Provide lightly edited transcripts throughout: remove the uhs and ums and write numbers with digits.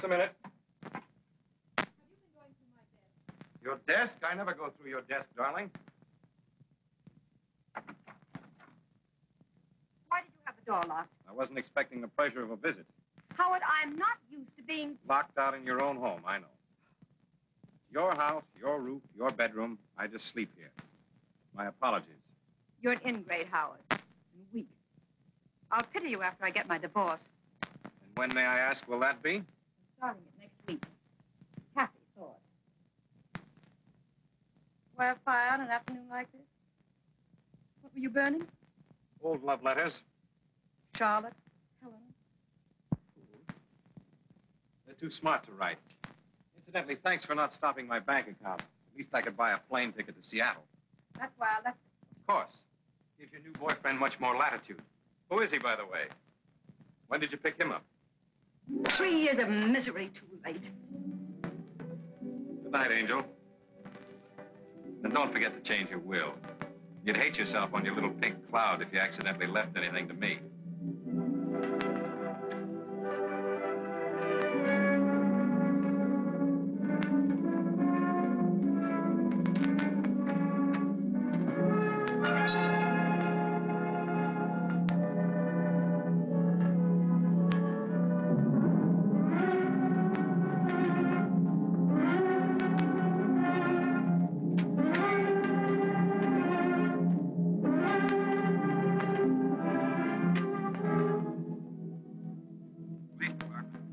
minute. Have you been going through my desk? Your desk? I never go through your desk, darling. Why did you have the door locked? I wasn't expecting the pleasure of a visit. Howard, I'm not used to being... Locked out in your own home, I know. It's your house, your roof, your bedroom. I just sleep here. My apologies. You're an ingrate, Howard. And weak. I'll pity you after I get my divorce. And when, may I ask, will that be? I'm starting it next week. Kathy saw it. Why a fire on an afternoon like this? What were you burning? Old love letters. Charlotte, Helen. They're too smart to write. Incidentally, thanks for not stopping my bank account. At least I could buy a plane ticket to Seattle. That's why I left it. Of course. Gives your new boyfriend much more latitude. Who is he, by the way? When did you pick him up? 3 years of misery too late. Good night, Angel. And don't forget to change your will. You'd hate yourself on your little pink cloud if you accidentally left anything to me.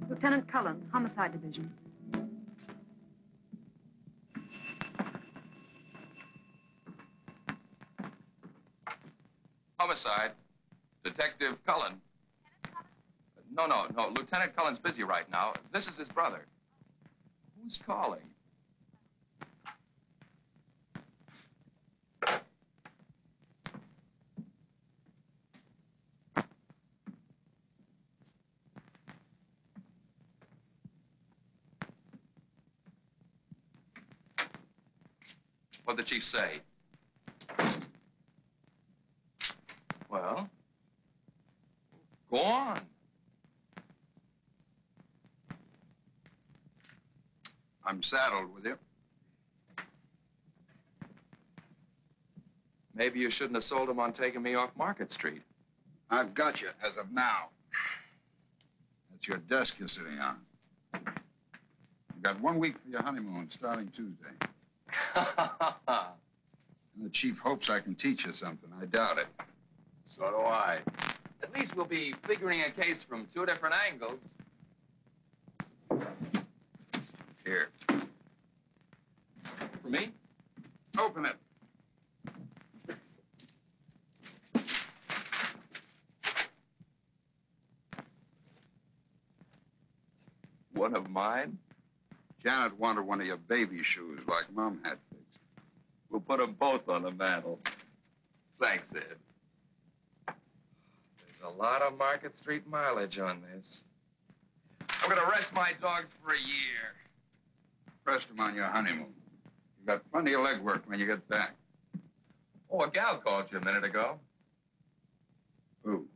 Lieutenant Cullen, Homicide Division. Homicide. Detective Cullen. No. Lieutenant Cullen's busy right now. This is his brother. Who's calling? What'd the chief say? Well, go on. I'm saddled with you. Maybe you shouldn't have sold him on taking me off Market Street. I've got you as of now. That's your desk you're sitting on. You've got 1 week for your honeymoon, starting Tuesday. And the chief hopes I can teach you something. I doubt it. So do I. At least we'll be figuring a case from 2 different angles. Here. For me? Open it. One of mine? Janet wanted one of your baby shoes like Mom had fixed. We'll put them both on the mantel. Thanks, Ed. There's a lot of Market Street mileage on this. I'm going to rest my dogs for a year. Rest them on your honeymoon. You've got plenty of legwork when you get back. Oh, a gal called you a minute ago. Who?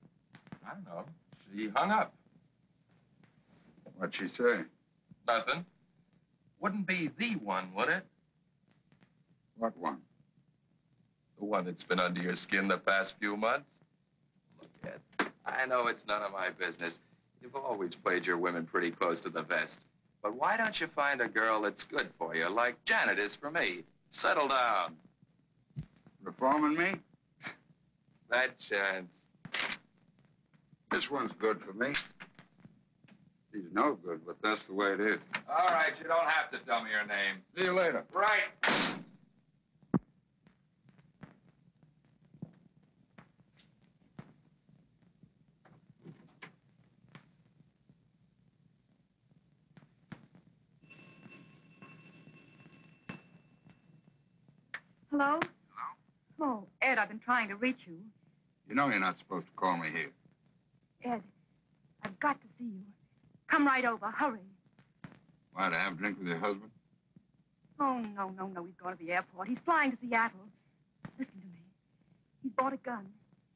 I don't know. She hung up. What'd she say? Nothing. Wouldn't be the one, would it? What one? The one that's been under your skin the past few months? Look, Ed, I know it's none of my business. You've always played your women pretty close to the vest. But why don't you find a girl that's good for you, like Janet is for me? Settle down. Reforming me? That chance. This one's good for me. She's no good, but that's the way it is. All right, you don't have to tell me your name. See you later. Right. Hello? Hello? Oh, Ed, I've been trying to reach you. You know you're not supposed to call me here. Ed, I've got to see you. Come right over. Hurry. Why, to have a drink with your husband? Oh, no. He's going to the airport. He's flying to Seattle. Listen to me. He's bought a gun.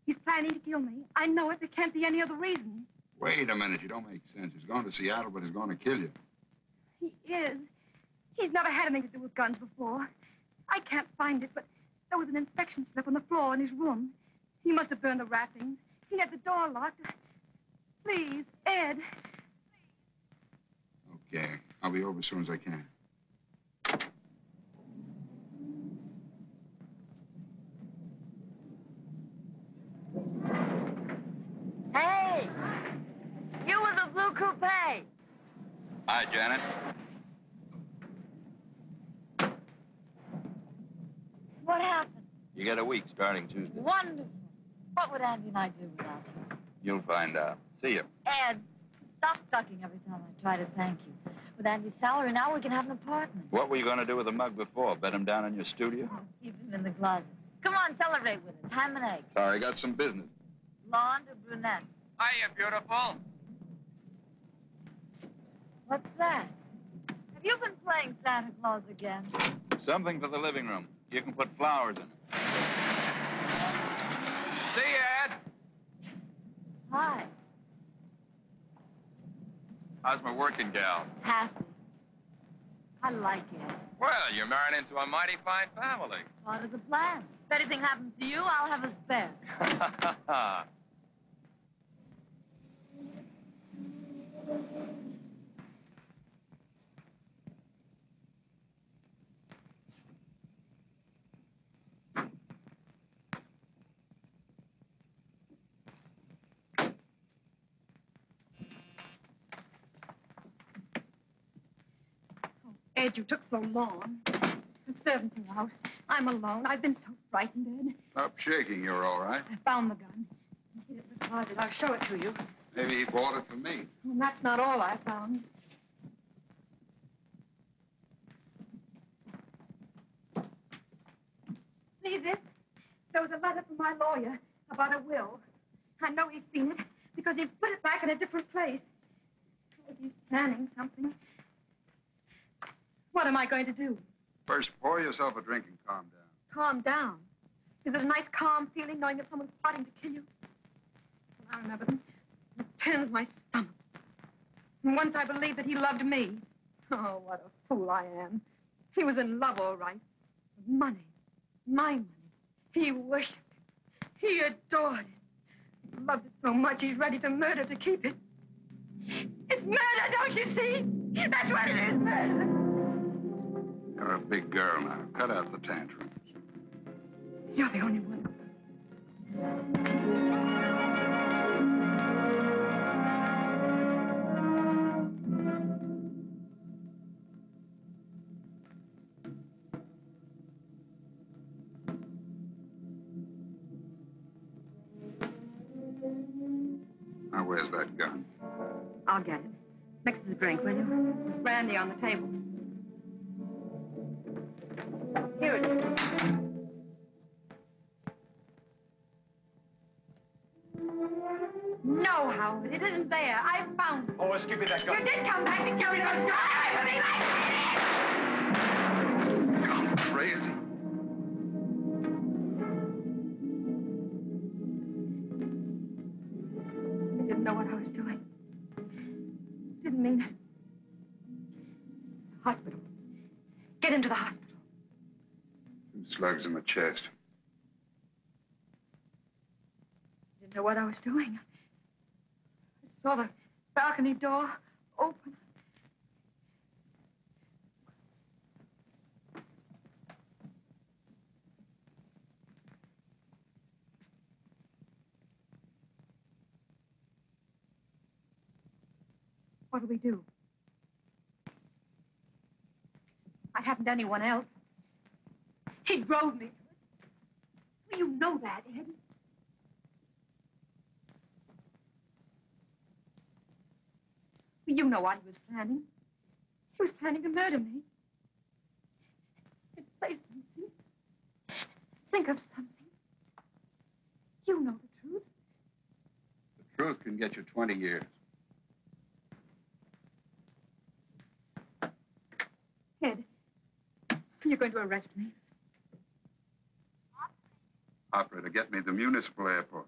He's planning to kill me. I know it. There can't be any other reason. Wait a minute. You don't make sense. He's going to Seattle, but he's going to kill you. He is. He's never had anything to do with guns before. I can't find it, but there was an inspection slip on the floor in his room. He must have burned the wrappings. He had the door locked. Please, Ed. Okay. I'll be over as soon as I can. Hey! You with the blue coupe. Hi, Janet. What happened? You get a week starting Tuesday. Wonderful. What would Andy and I do without you? You'll find out. See you. Ed, stop ducking every time I try to thank you. With Andy's salary now, we can have an apartment. What were you going to do with the mug before? Bet him down in your studio? Keep him in the closet. Come on, celebrate with us. Ham and eggs. Sorry, I got some business. Blonde or brunette? Hiya, beautiful. What's that? Have you been playing Santa Claus again? Something for the living room. You can put flowers in it. See you, Ed. Hi. How's my working gal? Happy. I like it. Well, you're married into a mighty fine family. Part of the plan. If anything happens to you, I'll have a spare. Ed, you took so long. The servants are out. I'm alone. I've been so frightened, Ed. Stop shaking. You're all right. I found the gun. Here's the closet. I'll show it to you. Maybe he bought it for me. And that's not all I found. See this? There was a letter from my lawyer about a will. I know he's seen it because he's put it back in a different place. He's planning something. What am I going to do? First, pour yourself a drink and calm down. Calm down. Is it a nice, calm feeling knowing that someone's plotting to kill you? Well, I remember them. It turns my stomach. And once I believed that he loved me. Oh, what a fool I am. He was in love, all right. With money. My money. He worshipped it. He adored it. He loved it so much he's ready to murder to keep it. It's murder, don't you see? That's what it is, murder. You're a big girl now. Cut out the tantrums. You're the only one. Now, where's that gun? I'll get it. Mix us a drink, will you? There's brandy on the table. Here it is. No, Howard, it isn't there. I found it. Oh, let's give me that gun. You did come back and carry those guns away from me. Gone crazy. I didn't know what I was doing. Didn't mean it. Hospital. Get into the hospital. 2 slugs in the chest. Didn't know what I was doing. I saw the balcony door open. What do we do? I haven't anyone else. He drove me to it. Well, you know that, Ed. Well, you know what he was planning. He was planning to murder me. Say something. Think of something. You know the truth. The truth can get you 20 years. Ed, you're going to arrest me. Operator, get me the municipal airport.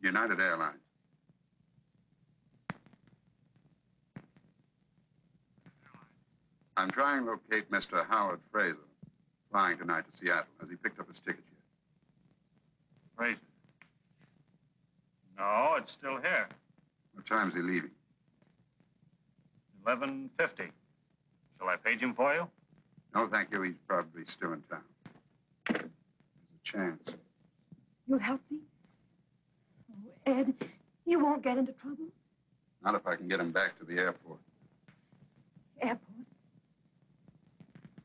United Airlines. I'm trying to locate Mr. Howard Fraser, flying tonight to Seattle. Has he picked up his ticket yet? Fraser? No, it's still here. What time's he leaving? 11:50. Shall I page him for you? No, thank you. He's probably still in town. There's a chance. You'll help me? Oh, Ed, you won't get into trouble? Not if I can get him back to the airport. Airport?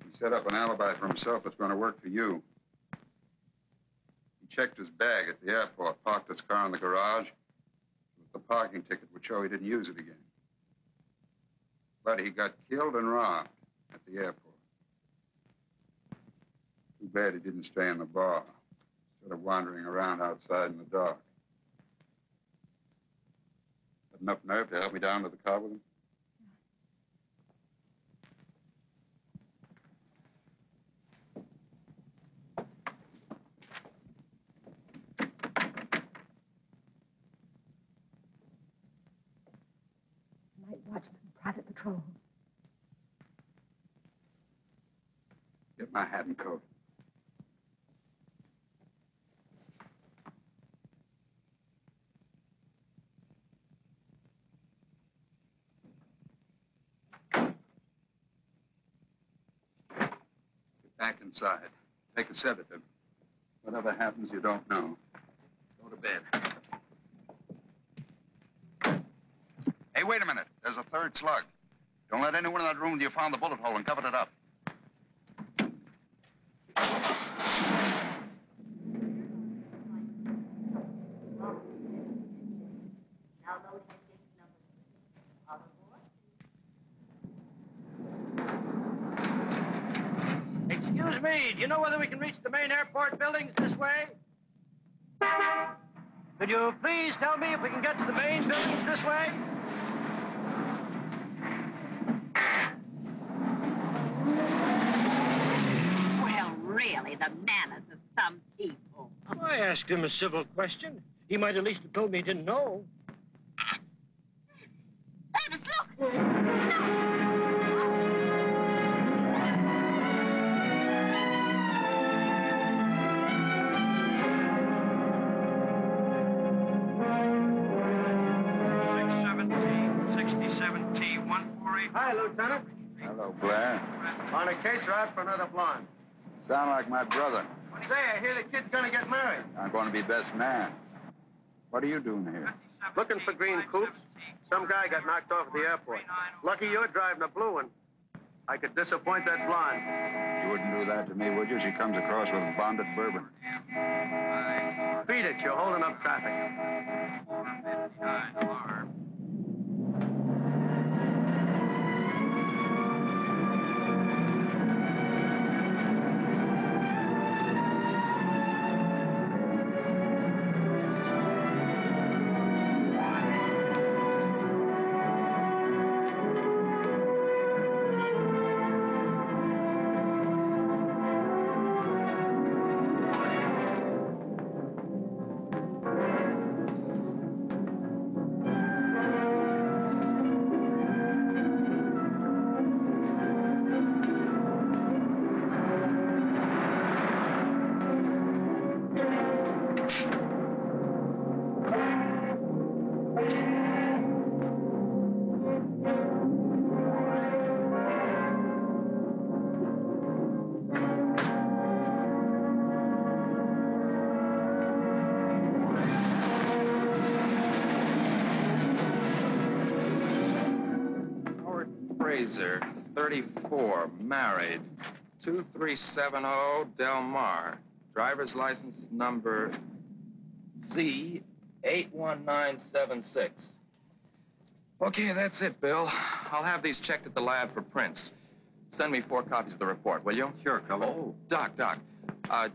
He set up an alibi for himself that's going to work for you. He checked his bag at the airport, parked his car in the garage. The parking ticket would show he didn't use it again. But he got killed and robbed at the airport. Too bad he didn't stay in the bar instead of wandering around outside in the dark. Had enough nerve to help me down to the car with him? Night watchman, private patrol. Get my hat and coat. Get back inside. Take a sedative. Whatever happens, you don't know. Go to bed. Hey, wait a minute. There's a third slug. Don't let anyone in that room till you found the bullet hole and covered it up. Excuse me, do you know whether we can reach the main airport buildings this way? Could you please tell me if we can get to the main buildings this way? Well, really, the manners of some people. I asked him a civil question. He might at least have told me he didn't know. Davis, look! Look! Hi, Lieutenant. Hello, Blair. On a case or out for another blonde? Sound like my brother. Say, I hear the kid's gonna get married. I'm going to be best man. What are you doing here? Looking for green coupes. Some guy got knocked off at the airport. Lucky you're driving a blue one. I could disappoint that blonde. You wouldn't do that to me, would you? She comes across with bonded bourbon. Beat it, you're holding up traffic. Fraser, 34, married, 2370 Del Mar. Driver's license number Z81976. Okay, that's it, Bill. I'll have these checked at the lab for prints. Send me 4 copies of the report, will you? Sure, Cullen. Oh, Doc.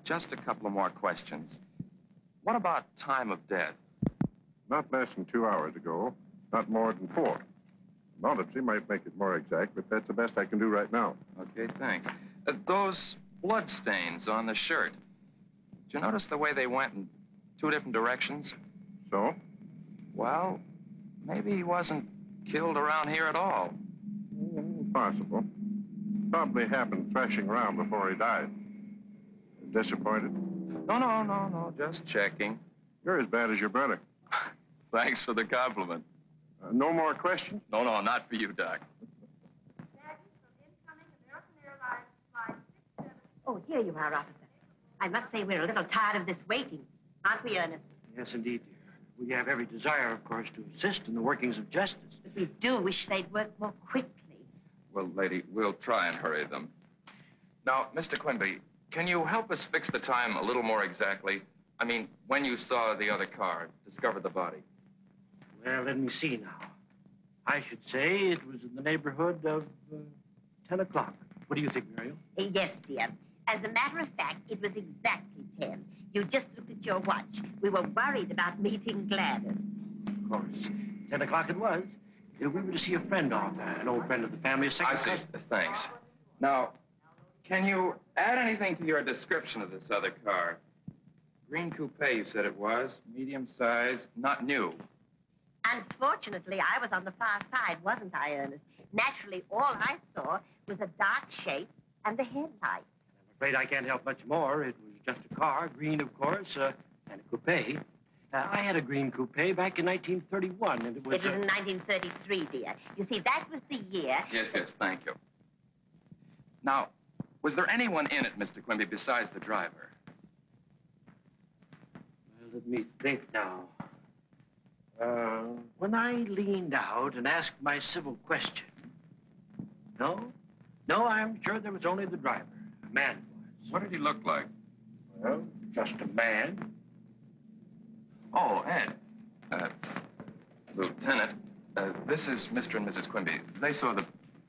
Just a couple of more questions. What about time of death? Not less than 2 hours ago. Not more than 4. An autopsy might make it more exact, but that's the best I can do right now. Okay, thanks. Those blood stains on the shirt. Did you notice the way they went in 2 different directions? So? Well, maybe he wasn't killed around here at all. Possible. probably happened thrashing around before he died. Disappointed? No. Just checking. You're as bad as your brother. Thanks for the compliment. No more questions? No, not for you, Doc. Oh, here you are, officer. I must say we're a little tired of this waiting. Aren't we, Ernest? Yes, indeed, dear. We have every desire, of course, to assist in the workings of justice. But we do wish they'd work more quickly. Well, lady, we'll try and hurry them. Now, Mr. Quimby, can you help us fix the time a little more exactly? I mean, when you saw the other car, discovered the body. Well, let me see now. I should say it was in the neighborhood of 10 o'clock. What do you think, Muriel? Yes, dear. As a matter of fact, it was exactly 10. You just looked at your watch. We were worried about meeting Gladys. Of course. 10 o'clock it was. We were to see a friend of, an old friend of the family, a second I see. Thanks. Now, can you add anything to your description of this other car? Green coupe, you said it was. Medium size, not new. Unfortunately, I was on the far side, wasn't I, Ernest? Naturally, all I saw was a dark shape and the headlight. I'm afraid I can't help much more. It was just a car, green, of course, and a coupe. I had a green coupe back in 1931, and it was... It was in 1933, dear. You see, that was the year... Yes, thank you. Now, was there anyone in it, Mr. Quimby, besides the driver? Well, let me think now. When I leaned out and asked my civil question... No, I'm sure there was only the driver. A man was. What did he look like? Well, just a man. Oh, Ed. Lieutenant, this is Mr. and Mrs. Quimby. They saw the...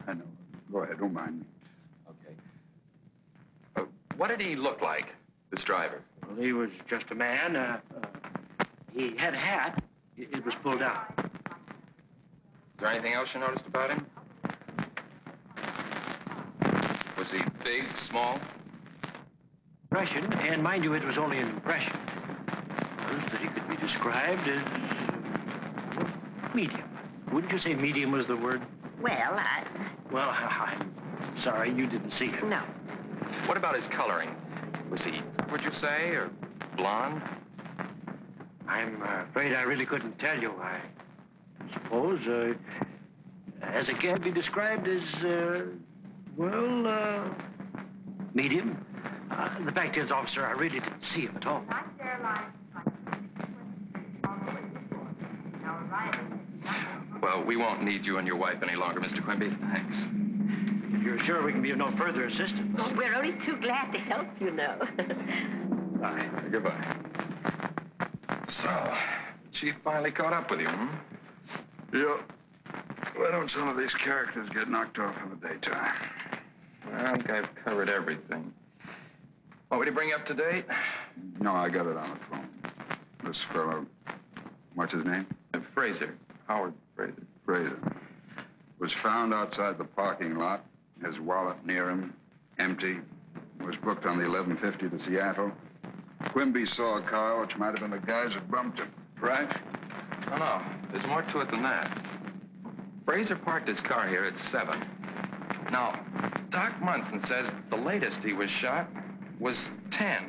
I know. Go ahead, don't mind me. Okay. What did he look like, this driver? Well, he was just a man. He had a hat. It was pulled down. Is there anything else you noticed about him? Was he big, small? Impression, and mind you, it was only an impression, was that he could be described as medium. Wouldn't you say medium was the word? Well, Well, I'm sorry you didn't see him. No. What about his coloring? Was he, would you say, or blonde? I'm afraid I really couldn't tell you. I suppose, as a can be described as, medium. The fact is, officer, I really didn't see him at all. Well, we won't need you and your wife any longer, Mr. Quimby. Thanks. If you're sure we can be of no further assistance. Oh, we're only too glad to help, you know. Bye. Goodbye. So, Chief finally caught up with you, hmm? Yeah. Why don't some of these characters get knocked off in the daytime? Well, I think I've covered everything. Want me to bring you up to date? No, I got it on the phone. This fellow, what's his name? Fraser. Howard Fraser. Fraser. Was found outside the parking lot. His wallet near him, empty. Was booked on the 11:50 to Seattle. Quimby saw a car, which might have been the guys that bumped him. Right? No. There's more to it than that. Fraser parked his car here at 7. Now, Doc Munson says the latest he was shot was 10.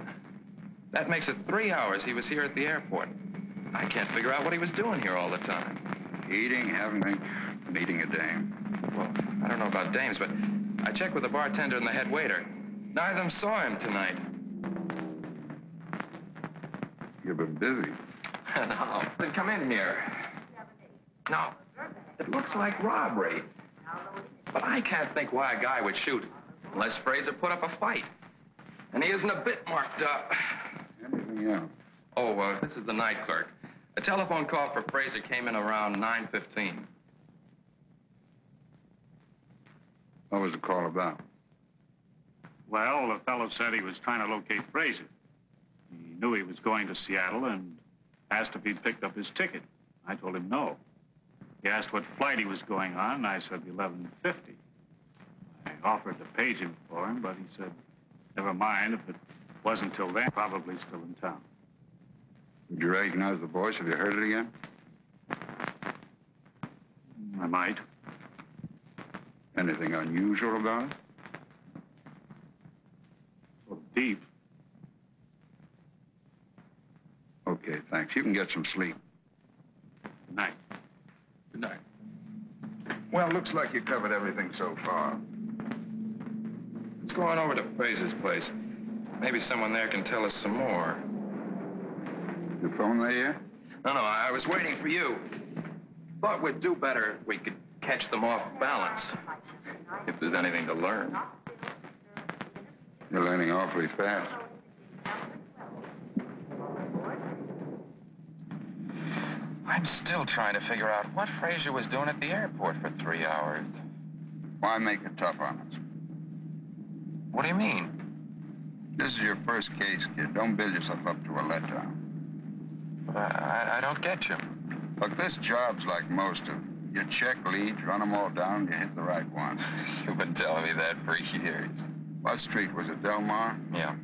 That makes it 3 hours he was here at the airport. I can't figure out what he was doing here all the time. Eating, having, meeting a dame. Well, I don't know about dames, but I checked with the bartender and the head waiter. Neither of them saw him tonight. You've been busy. No, then come in here. Now, it looks like robbery. But I can't think why a guy would shoot unless Fraser put up a fight. And he isn't a bit marked up. Anything else? Oh, this is the night clerk. A telephone call for Fraser came in around 9:15. What was the call about? Well, the fellow said he was trying to locate Fraser. He knew he was going to Seattle and asked if he'd picked up his ticket. I told him no. He asked what flight he was going on, and I said 11:50. I offered to page him for him, but he said, never mind, if it wasn't till then, probably still in town. Did you recognize the voice? Have you heard it again? I might. Anything unusual about it? deep. Okay, thanks. You can get some sleep. Good night. Good night. Well, looks like you covered everything so far. Let's go on over to Fraser's place. Maybe someone there can tell us some more. Your phone there yet? No, I was waiting for you. Thought we'd do better if we could catch them off balance. If there's anything to learn. You're learning awfully fast. I'm still trying to figure out what Fraser was doing at the airport for 3 hours. Why make it tough on us? What do you mean? This is your first case, kid. Don't build yourself up to a letdown. But I don't get you. Look, this job's like most of them. You check leads, run them all down, and you hit the right one. You've been telling me that for years. What street was it, Del Mar? Yeah.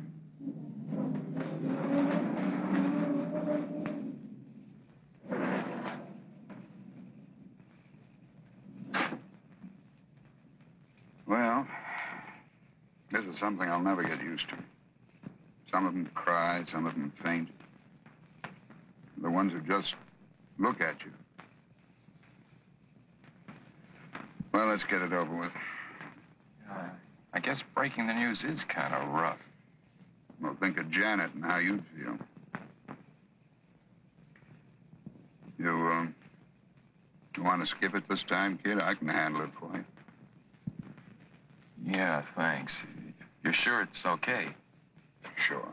Well, this is something I'll never get used to. Some of them cry, some of them faint. The ones who just look at you. Well, let's get it over with. I guess breaking the news is kind of rough. Well, think of Janet and how you'd feel. You want to skip it this time, kid? I can handle it for you. Yeah, thanks. You're sure it's okay? Sure.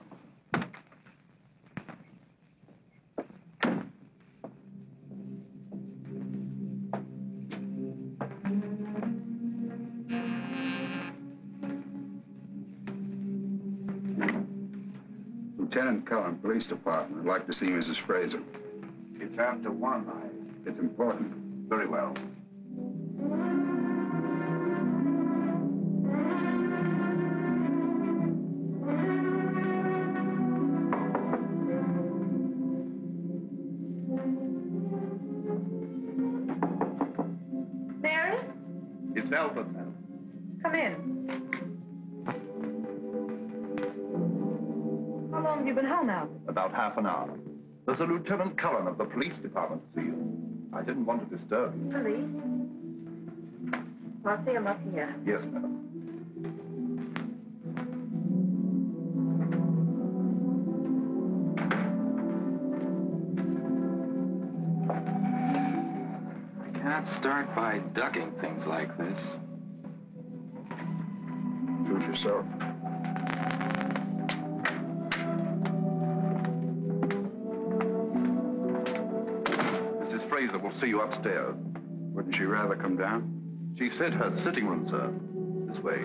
Lieutenant Cullen, Police Department. I'd like to see Mrs. Fraser. It's after 1. It's important. Very well. Mary? It's Albert, ma'am. Come in. How long have you been home, Albert? About half an hour. There's a Lieutenant Cullen of the police department to see you. I didn't want to disturb you. Police? I'll see him up here. Yes, madam. I can't start by ducking things like this. Suit yourself. Mrs. Fraser will see you upstairs. Wouldn't she rather come down? She said her sitting room, sir. This way.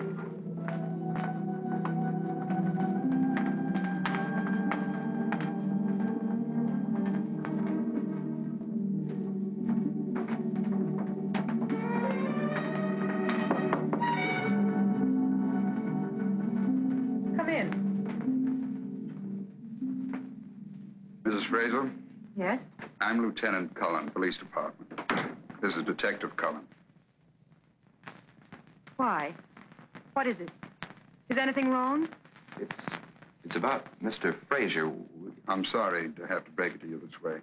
Come in. Mrs. Fraser? Yes? I'm Lieutenant Cullen, Police Department. This is Detective Cullen. Why? What is it? Is anything wrong? It's about Mr. Fraser. I'm sorry to have to break it to you this way.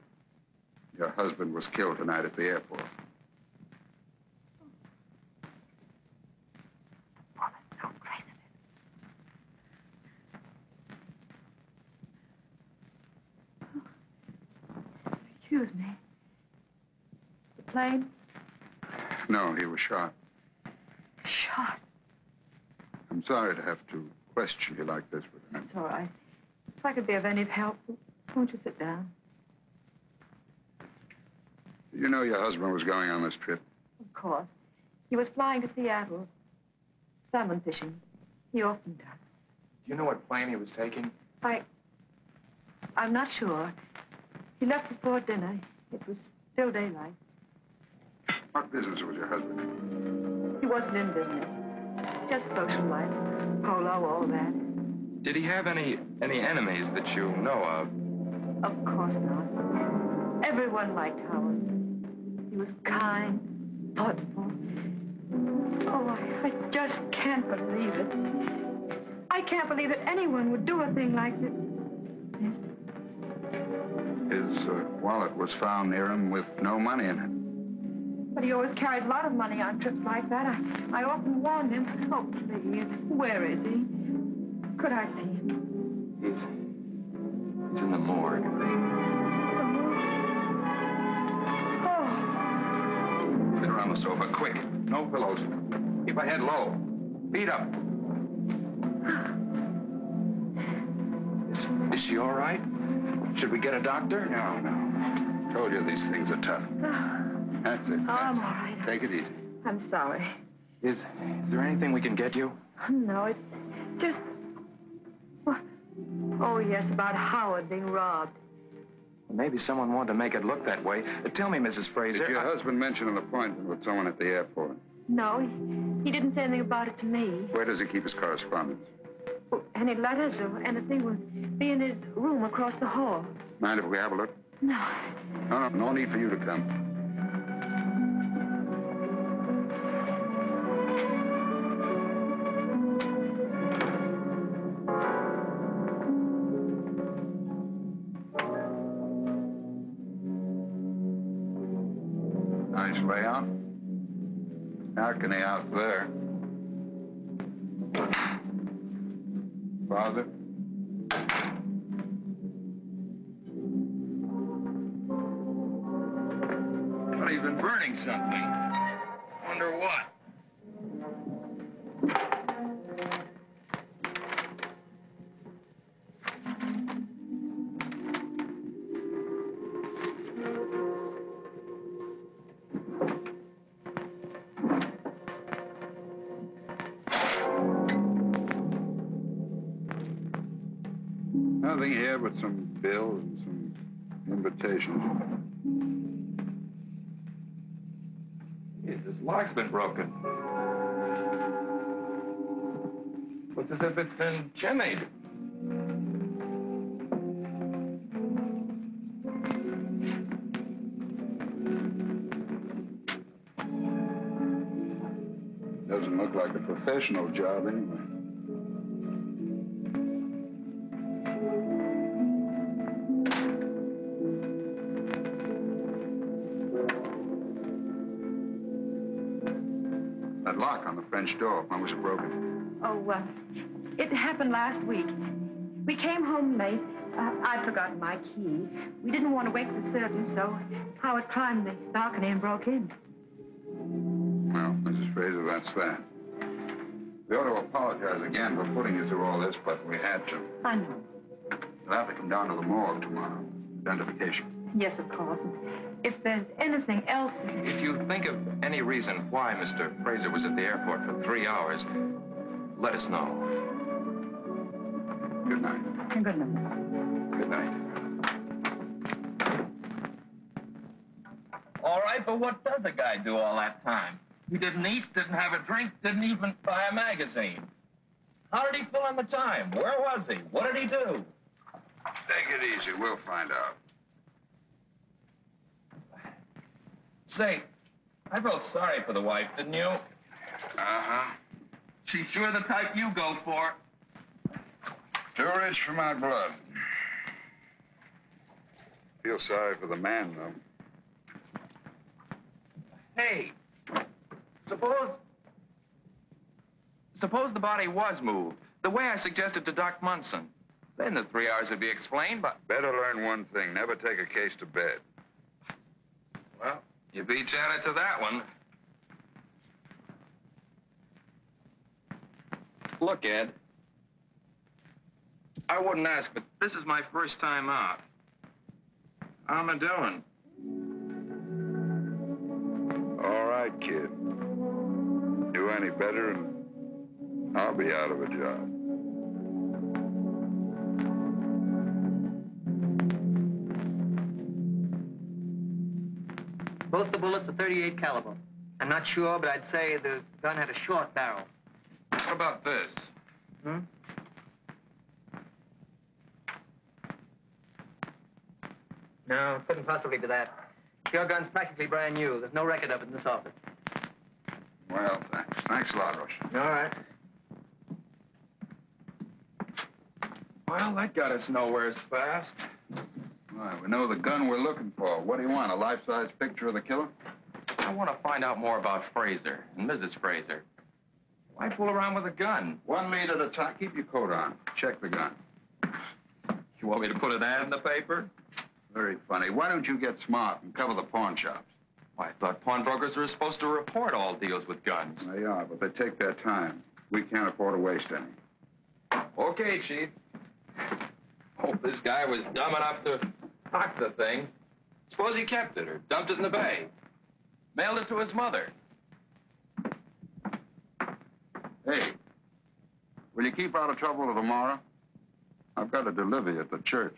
Your husband was killed tonight at the airport. Don't crazy. Excuse me. The plane? No, he was shot. Shot. I'm sorry to have to question you like this, but It's all right. If I could be of any help, won't you sit down? you know your husband was going on this trip? Of course. He was flying to Seattle. Salmon fishing. He often does. Do you know what plane he was taking? I'm not sure. He left before dinner. It was still daylight. What business was your husband? He wasn't in business. Just social life. Polo, all that. Did he have any enemies that you know of? Of course not. Everyone liked Howard. He was kind, thoughtful. Oh, I just can't believe it. I can't believe that anyone would do a thing like this. His wallet was found near him with no money in it. But he always carries a lot of money on trips like that. I often warned him. Oh, please. Where is he? Could I see him? He's in the morgue. Oh. Sit around the sofa, quick. No pillows. Keep her head low. Feet up. Is she all right? Should we get a doctor? No. Told you these things are tough. That's it. Oh, I'm all right. Take it easy. I'm sorry. Is there anything we can get you? No, it's just... Oh, yes, about Howard being robbed. Maybe someone wanted to make it look that way. Tell me, Mrs. Fraser. Did your husband mention an appointment with someone at the airport? No, he didn't say anything about it to me. Where does he keep his correspondence? Oh, any letters or anything will be in his room across the hall. Mind if we have a look? No. No need for you to come. Nice layout. Balcony out there. Father? Well, he's been burning something. Wonder what? Nothing here but some bills and some invitations. This lock's been broken. Looks as if it's been jimmied. Doesn't look like a professional job anyway. That lock on the French door, when was it broken? Oh, it happened last week. We came home late. I'd forgotten my key. We didn't want to wake the servants, so Howard climbed the balcony and broke in. Well, Mrs. Fraser, that's that. We ought to apologize again for putting you through all this, but we had to. I know. You'll have to come down to the morgue tomorrow. Identification. Yes, of course. If there's anything else... If you think of any reason why Mr. Fraser was at the airport for 3 hours, let us know. Good night. Good night. Good night. All right, but what does a guy do all that time? He didn't eat, didn't have a drink, didn't even buy a magazine. How did he fill in the time? Where was he? What did he do? Take it easy. We'll find out. Say, I felt sorry for the wife, didn't you? Uh-huh. She's sure the type you go for. Too rich for my blood. Feel sorry for the man, though. Hey, suppose the body was moved, the way I suggested to Doc Munson. Then the 3 hours would be explained, but... Better learn one thing. Never take a case to bed. Well, you beat Janet to that one. Look, Ed. I wouldn't ask, but this is my first time out. How am I doing? All right, kid. Do any better, and I'll be out of a job. Both the bullets are .38 caliber. I'm not sure, but I'd say the gun had a short barrel. What about this? Hmm? No, couldn't possibly be that. Your gun's practically brand new. There's no record of it in this office. Well, thanks. Thanks a lot, Rush. All right. Well, that got us nowhere fast. All right, we know the gun we're looking for. What do you want, a life-size picture of the killer? I want to find out more about Fraser and Mrs. Fraser. Why fool around with a gun? 1 lead at a time. Keep your coat on. Check the gun. You want me to put an ad in the paper? Very funny. Why don't you get smart and cover the pawn shops? Why, I thought pawnbrokers were supposed to report all deals with guns. They are, but they take their time. We can't afford to waste any. Okay, Chief. Hope this guy was dumb enough to park the thing. Suppose he kept it or dumped it in the bay. Mailed it to his mother. Hey, will you keep out of trouble till tomorrow? I've got to deliver you at the church.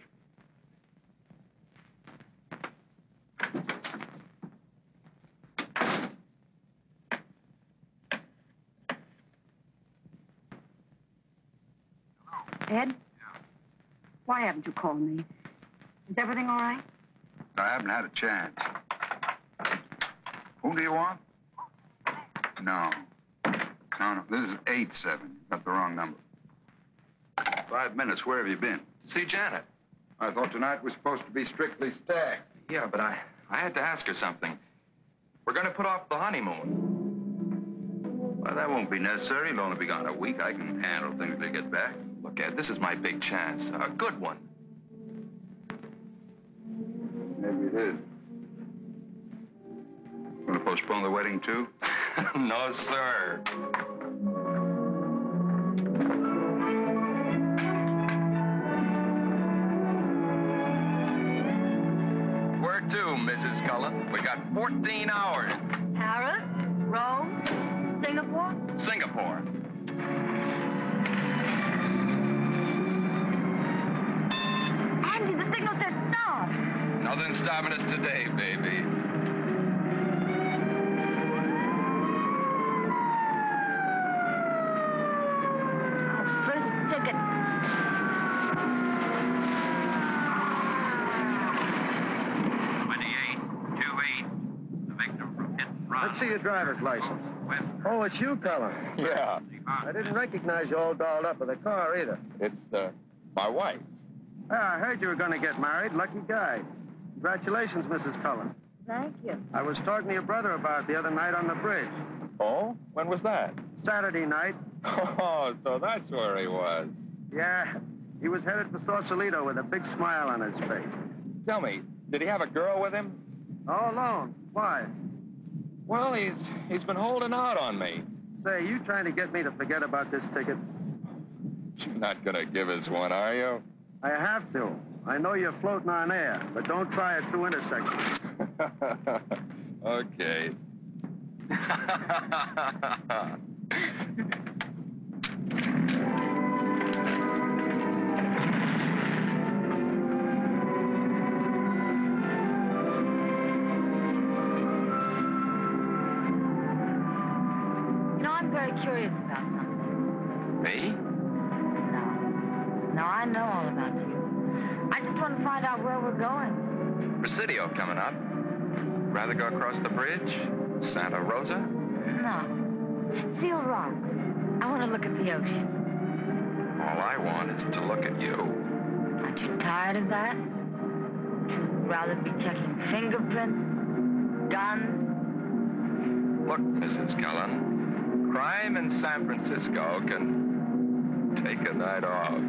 Ed? Why haven't you called me? Is everything all right? I haven't had a chance. Whom do you want? No. No. This is 87. Got the wrong number. 5 minutes. Where have you been? See Janet. I thought tonight was supposed to be strictly stag. Yeah, but I had to ask her something. We're going to put off the honeymoon. Well, that won't be necessary. It'll only be gone a week. I can handle things till you get back. Look, Ed, this is my big chance. A good one. Maybe it is. Want to postpone the wedding, too? No, sir. Where to, Mrs. Cullen? We got 14 hours. Paris? Rome? Singapore? Singapore. Andy, the signal says stop. Nothing's stopping us today, baby. First ticket. Let's see your driver's license. Oh, it's you, Cullen. Yeah. I didn't recognize you all dolled up with a car either. It's, my wife. Yeah, I heard you were going to get married. Lucky guy. Congratulations, Mrs. Cullen. Thank you. I was talking to your brother about it the other night on the bridge. Oh? When was that? Saturday night. Oh, so that's where he was. Yeah, he was headed for Sausalito with a big smile on his face. Tell me, did he have a girl with him? All alone. Why? Well, he's been holding out on me. Say, you trying to get me to forget about this ticket? You're not gonna give us one, are you? I have to. I know you're floating on air, but don't try it through intersections. Okay. I'm very curious about something. Me? No, I know all about you. I just want to find out where we're going. Presidio coming up. Rather go across the bridge? Santa Rosa? No. Seal Rock. I want to look at the ocean. All I want is to look at you. Aren't you tired of that? You'd rather be checking fingerprints, guns. Look, Mrs. Cullen. Crime in San Francisco can take a night off.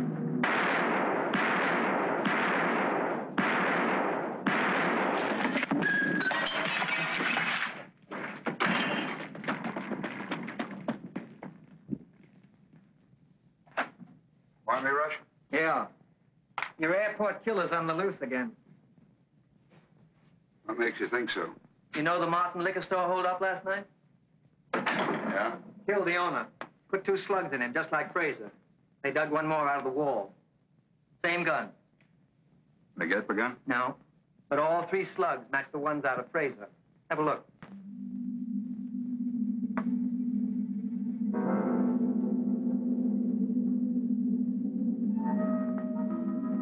Want me, Rush? Yeah. Your airport killer's on the loose again. What makes you think so? You know the Martin liquor store hold up last night? Yeah? Killed the owner. Put 2 slugs in him, just like Fraser. They dug one more out of the wall. Same gun. They get the gun? No. But all 3 slugs match the ones out of Fraser. Have a look.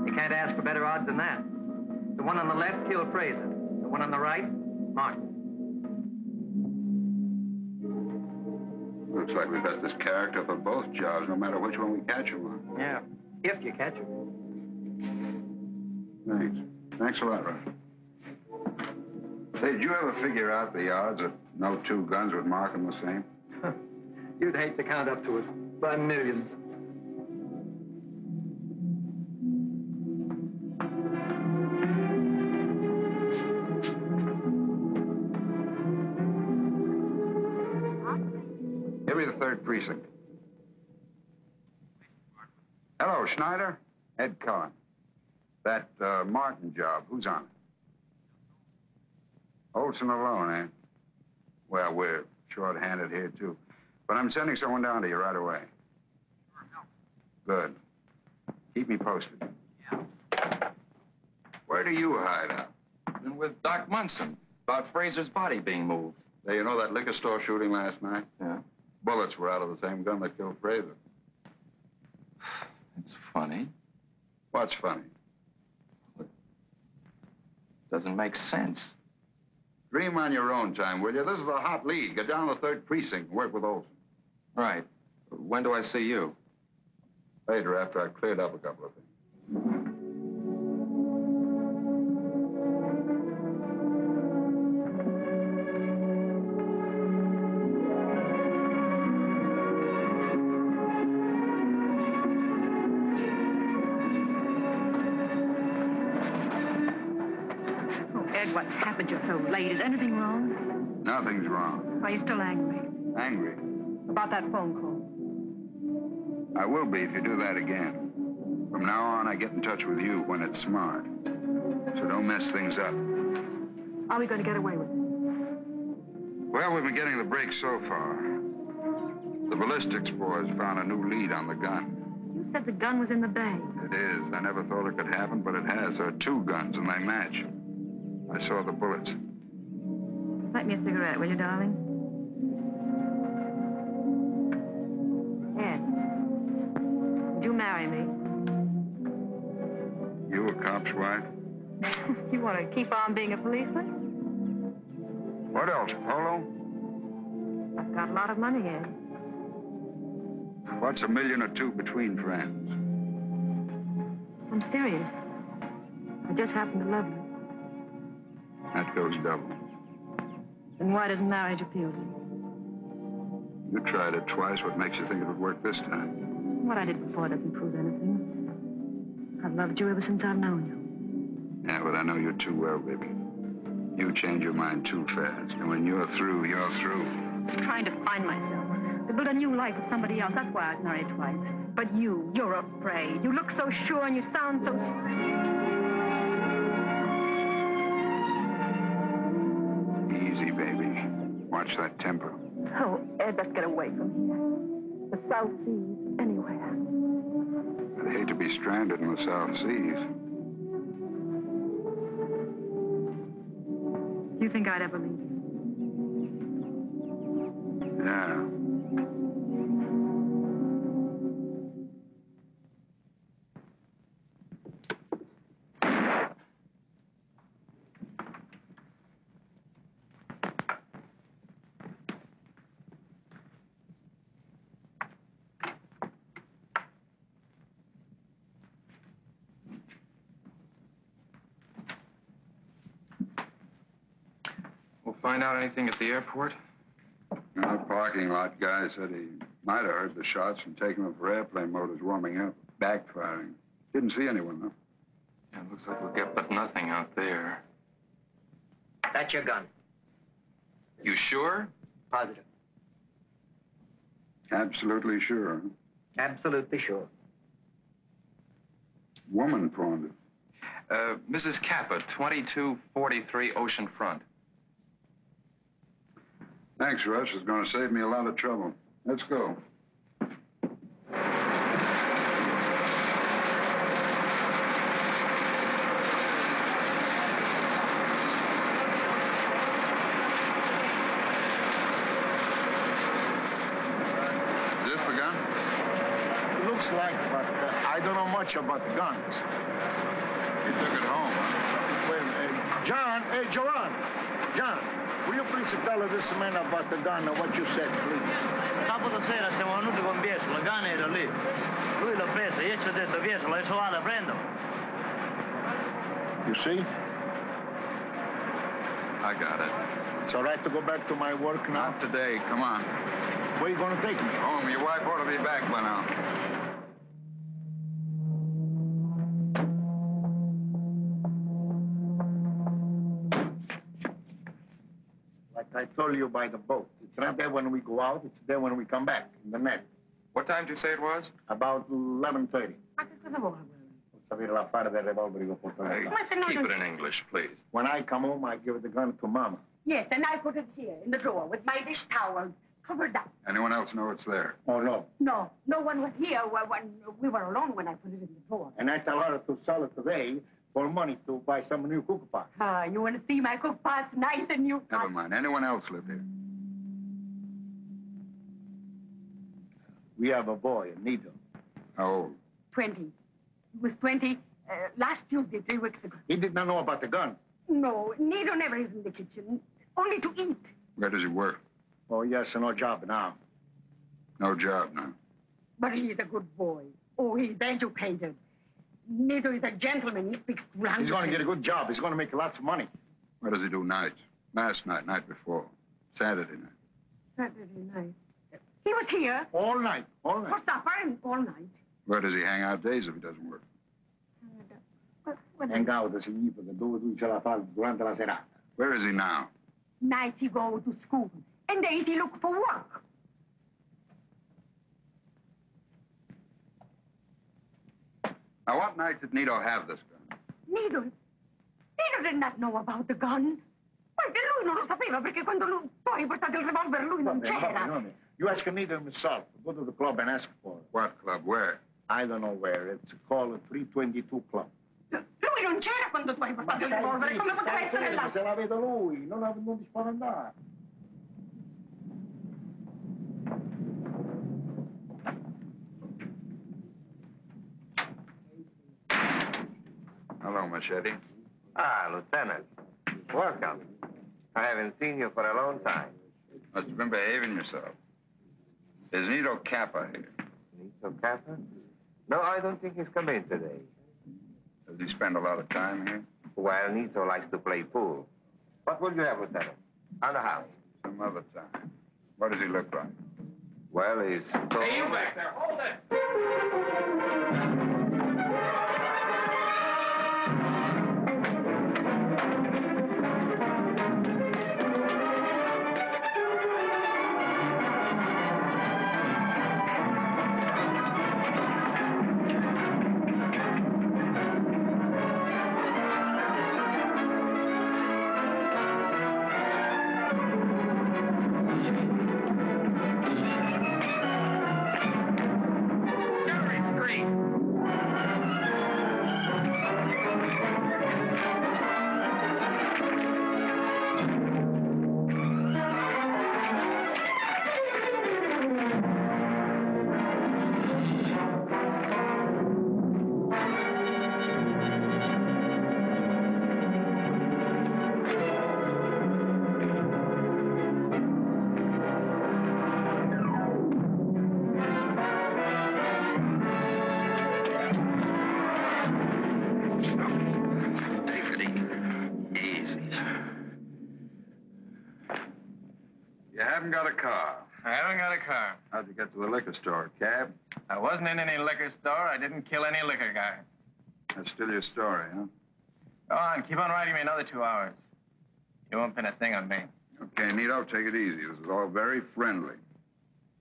You can't ask for better odds than that. The one on the left killed Fraser. The one on the right, Martin. Looks like we've got this character for both jobs, no matter which one we catch him on. Yeah. If you catch her. Thanks. Thanks a lot, Russ. Say, did you ever figure out the odds that no two guns would mark them the same? You'd hate to count up to it by millions. Give me the 3rd precinct. Hello, Schneider. Ed Cullen. That Martin job, who's on it? Olson alone, eh? Well, we're short-handed here, too. But I'm sending someone down to you right away. Good. Keep me posted. Yeah. Where do you hide out? Been with Doc Munson about Fraser's body being moved. Hey, you know that liquor store shooting last night? Yeah. Bullets were out of the same gun that killed Fraser. It's funny. What's funny? Doesn't make sense. Dream on your own time, will you? This is a hot lead. Get down to the 3rd precinct and work with Olson. Right. When do I see you? Later, after I've cleared up a couple of things. What's happened? You're so late. Is anything wrong? Nothing's wrong. Are you still angry? Angry? About that phone call? I will be if you do that again. From now on, I get in touch with you when it's smart. So don't mess things up. Are we going to get away with it? Well, we've been getting the break so far. The ballistics boys found a new lead on the gun. You said the gun was in the bay. It is. I never thought it could happen, but it has. There are 2 guns, and they match. I saw the bullets. Light me a cigarette, will you, darling? Ed, would you marry me? You a cop's wife? You want to keep on being a policeman? What else, Polo? I've got a lot of money, Ed. What's $1 million or 2 between friends? I'm serious. I just happen to love you. That goes double. Then why doesn't marriage appeal to you? You tried it twice. What makes you think it would work this time? What I did before doesn't prove anything. I've loved you ever since I've known you. Yeah, but I know you too well, baby. You change your mind too fast. And when you're through, you're through. I was trying to find myself. To build a new life with somebody else. That's why I was married twice. But you're afraid. You look so sure and you sound so... Easy, baby. Watch that temper. Oh, Ed, let's get away from here. The South Seas, anywhere. I'd hate to be stranded in the South Seas. Do you think I'd ever leave you? Yeah. Find out anything at the airport? The parking lot guy said he might have heard the shots and taken them for airplane motors warming up, backfiring. Didn't see anyone, though. Yeah, it looks like we'll get but nothing out there. That's your gun. You sure? Positive. Absolutely sure. Absolutely sure. Woman pawned it. Mrs. Kappa, 2243 Ocean Front. Thanks, Russ. It's going to save me a lot of trouble. Let's go. Is this the gun? Looks like, but I don't know much about guns. You took it home, huh? Well, John, John, will you please tell this man about the gun and what you said, please? Sabato sera siamo venuti con Bies, la gun era lì. Lui lui l'ho preso, io ci ho detto via, se lo vado, prendo. You see? I got it. It's all right to go back to my work now? Not today. Come on. Where you gonna take me? Home. Your wife ought to be back by now. Like I told you by the boat. It's not there when we go out, it's there when we come back, in the net. What time did you say it was? About 11:30. Ma che cosa vuole? Sapere l'affare del revolver che ho portato. Hey, keep it in English, please. When I come home, I give the gun to Mama. Yes, and I put it here in the drawer with my dish towels covered up. Anyone else know it's there? Oh, no. No, no one was here when we were alone when I put it in the drawer. And I tell her to sell it today for money to buy some new cook pot. You want to see my cook pot? Nice and new. Never mind. Anyone else live here? We have a boy, Nito. How old? 20. He was 20 last Tuesday, 3 weeks ago. He did not know about the gun. No, Nito never is in the kitchen. Only to eat. Where does he work? Oh, yes, no job now. No job now. But he's a good boy. Oh, he's educated. Nito is a gentleman. He speaks language. He's going to get a good job. He's going to make lots of money. What does he do nights? Last night, night before. Saturday night. Saturday night. He was here. All night. All night. For supper and all night. Where does he hang out days if he doesn't work? Hang out significa dove tu ce la fai durante la serata. Where is he now? Nights he go to school. And days he look for work. Now, what night did Nito have this gun? Nito did not know about the gun. Perché lui non lo sapeva, perché quando lui poi ha portato il revolver lui non c'era. You ask Nito himself. Go to the club and ask for it. What club? Where? I don't know where. It's called 322 Club. Lui non c'era quando tu hai portato il revolver. Come poteva essere là? Se la vede lui, non ti spaventare. Hello, Machete. Ah, Lieutenant. Welcome. I haven't seen you for a long time. Must have been behaving yourself. Is Nito Kappa here? Nito Kappa? No, I don't think he's come in today. Does he spend a lot of time here? Well, Nito likes to play pool. What will you have, Lieutenant? On the house? Some other time. What does he look like? Well, he's... Hey, you back there, hold it! How'd you get to the liquor store? Cab? I wasn't in any liquor store. I didn't kill any liquor guy. That's still your story, huh? Go on, keep on writing me another 2 hours. You won't pin a thing on me. Okay, Nito, take it easy. This is all very friendly.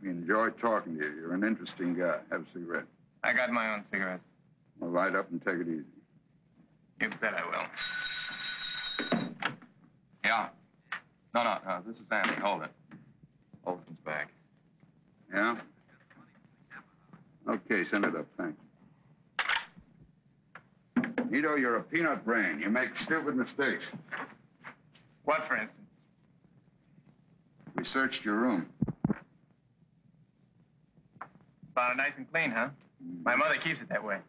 We enjoy talking to you. You're an interesting guy. Have a cigarette. I got my own cigarettes. Well, light up and take it easy. You bet I will. Yeah. No, this is Andy. Hold it. Olson's back. Yeah? Okay, send it up. Thanks. Nito, you're a peanut brain. You make stupid mistakes. What, for instance? We searched your room. Found it nice and clean, huh? My mother keeps it that way.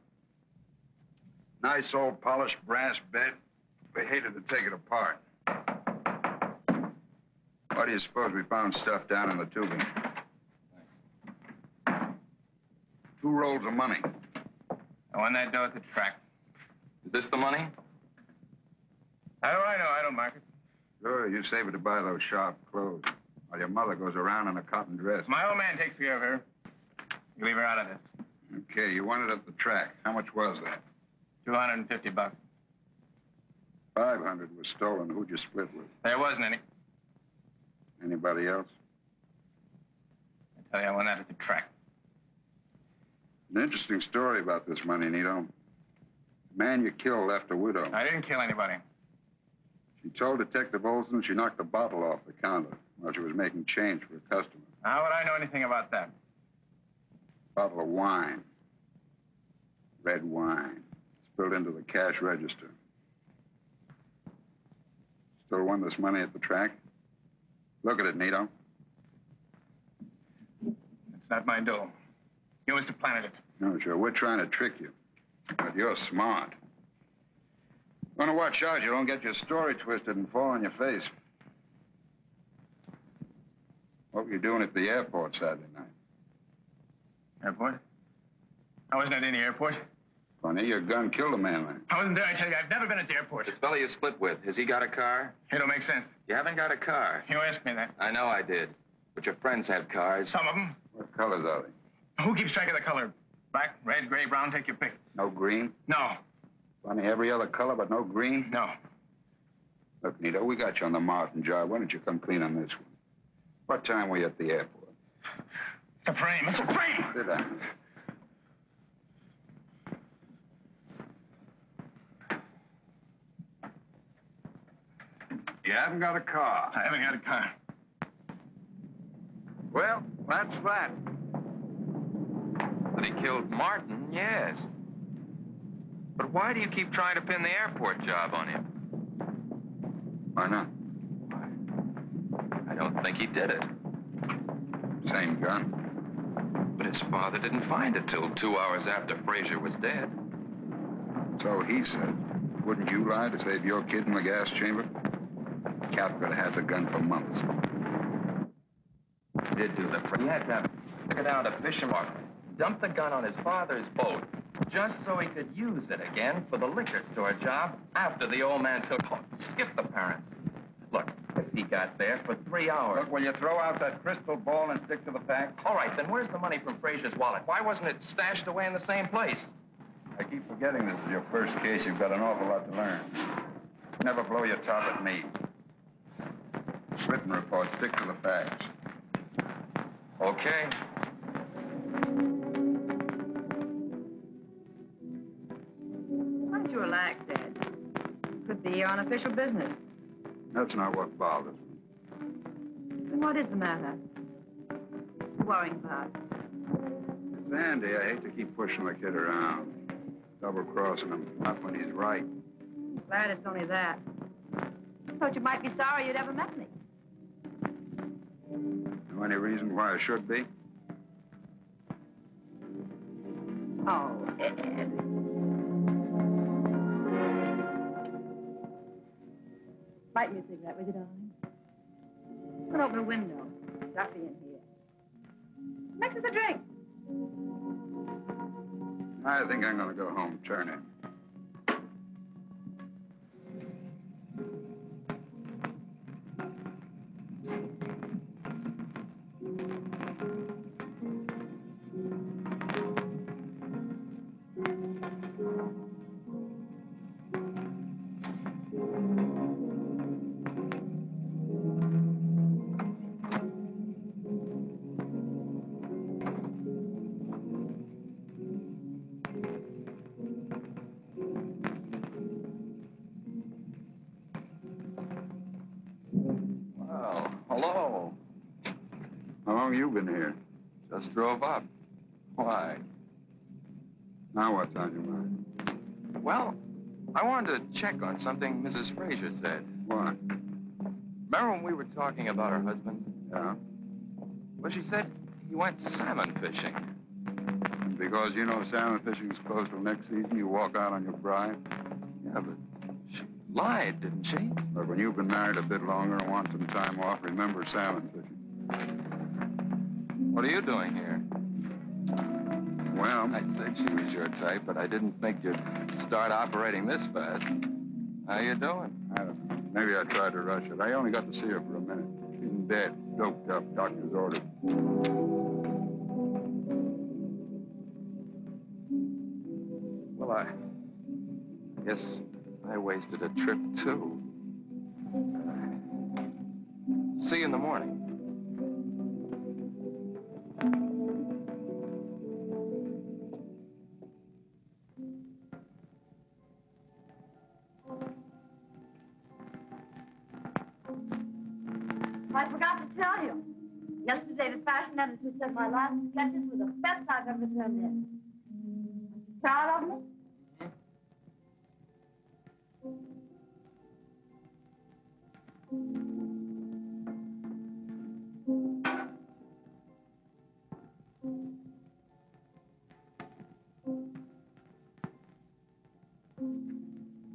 Nice old polished brass bed. We hated to take it apart. Why do you suppose we found stuff down in the tubing? 2 rolls of money. I won that dough at the track. Is this the money? How do I know? I don't mark it. Sure, you save it to buy those sharp clothes. While your mother goes around in a cotton dress. My old man takes care of her. You leave her out of this. Okay, you won it at the track. How much was that? $250. 500 was stolen. Who'd you split with? There wasn't any. Anybody else? I tell you, I won that at the track. An interesting story about this money, Nito. The man you killed left a widow. I didn't kill anybody. She told Detective Olson she knocked the bottle off the counter while she was making change for a customer. How would I know anything about that? Bottle of wine. Red wine. Spilled into the cash register. Still won this money at the track? Look at it, Nito. It's not my dough. You must have planted it. No, sure. We're trying to trick you. But you're smart. Want to watch out you don't get your story twisted and fall on your face. What were you doing at the airport Saturday night? Airport? I wasn't at any airport. Funny, your gun killed a man there. I wasn't there, I tell you. I've never been at the airport. This fella you split with, has he got a car? It don't make sense. You haven't got a car. You asked me that. I know I did. But your friends have cars. Some of them. What colors are they? Who keeps track of the color? Black, red, gray, brown, take your pick. No green? No. Funny, every other color but no green? No. Look, Nito, we got you on the Martin job. Why don't you come clean on this one? What time were you at the airport? It's a frame. It's a frame! Sit down. You haven't got a car. I haven't got a car. Well, that's that. That he killed Martin, yes. But why do you keep trying to pin the airport job on him? Why not? I don't think he did it. Same gun. But his father didn't find it till 2 hours after Frazier was dead. So he said. Wouldn't you lie to save your kid in the gas chamber? Cap could have had the gun for months. He did do the... He had to take it down to Fishermark, dump the gun on his father's boat, just so he could use it again for the liquor store job after the old man took off. Skip the parents. Look, if he got there for 3 hours... Look, will you throw out that crystal ball and stick to the facts? All right, then where's the money from Frazier's wallet? Why wasn't it stashed away in the same place? I keep forgetting this is your first case. You've got an awful lot to learn. Never blow your top at me. Written report. Stick to the facts. Okay. Why don't you relax, Dad? Could be unofficial business. That's not what bothers me. Then what is the matter? Worrying about? It's Andy. I hate to keep pushing the kid around. Double-crossing him. Not when he's right. Glad it's only that. I thought you might be sorry you'd ever met me. Know any reason why I should be? Oh, Ed. Light me a cigarette, will you, darling? I'm gonna open a window. It's stuffy in here. Mix us a drink. I think I'm gonna go home. Turn in. Well, hello. How long you been here? Just drove up. Why? Now what's on your mind? Well, I wanted to check on something Mrs. Frazier said. What? Remember when we were talking about her husband? Yeah. Well, she said he went salmon fishing. Because you know salmon fishing's closed till next season, you walk out on your bride? Yeah, but she lied, didn't she? But when you've been married a bit longer and want some time off, remember salmon fishing. What are you doing here? Well, I said she was your type, but I didn't think you'd start operating this fast. How you doing? I don't know. Maybe I tried to rush it. I only got to see her for a minute. She's in bed, doped up, doctor's orders. Well, I guess I wasted a trip, too. See you in the morning. I forgot to tell you. Yesterday, the fashion editor said my last sketches were the best I've ever turned in. Proud of me?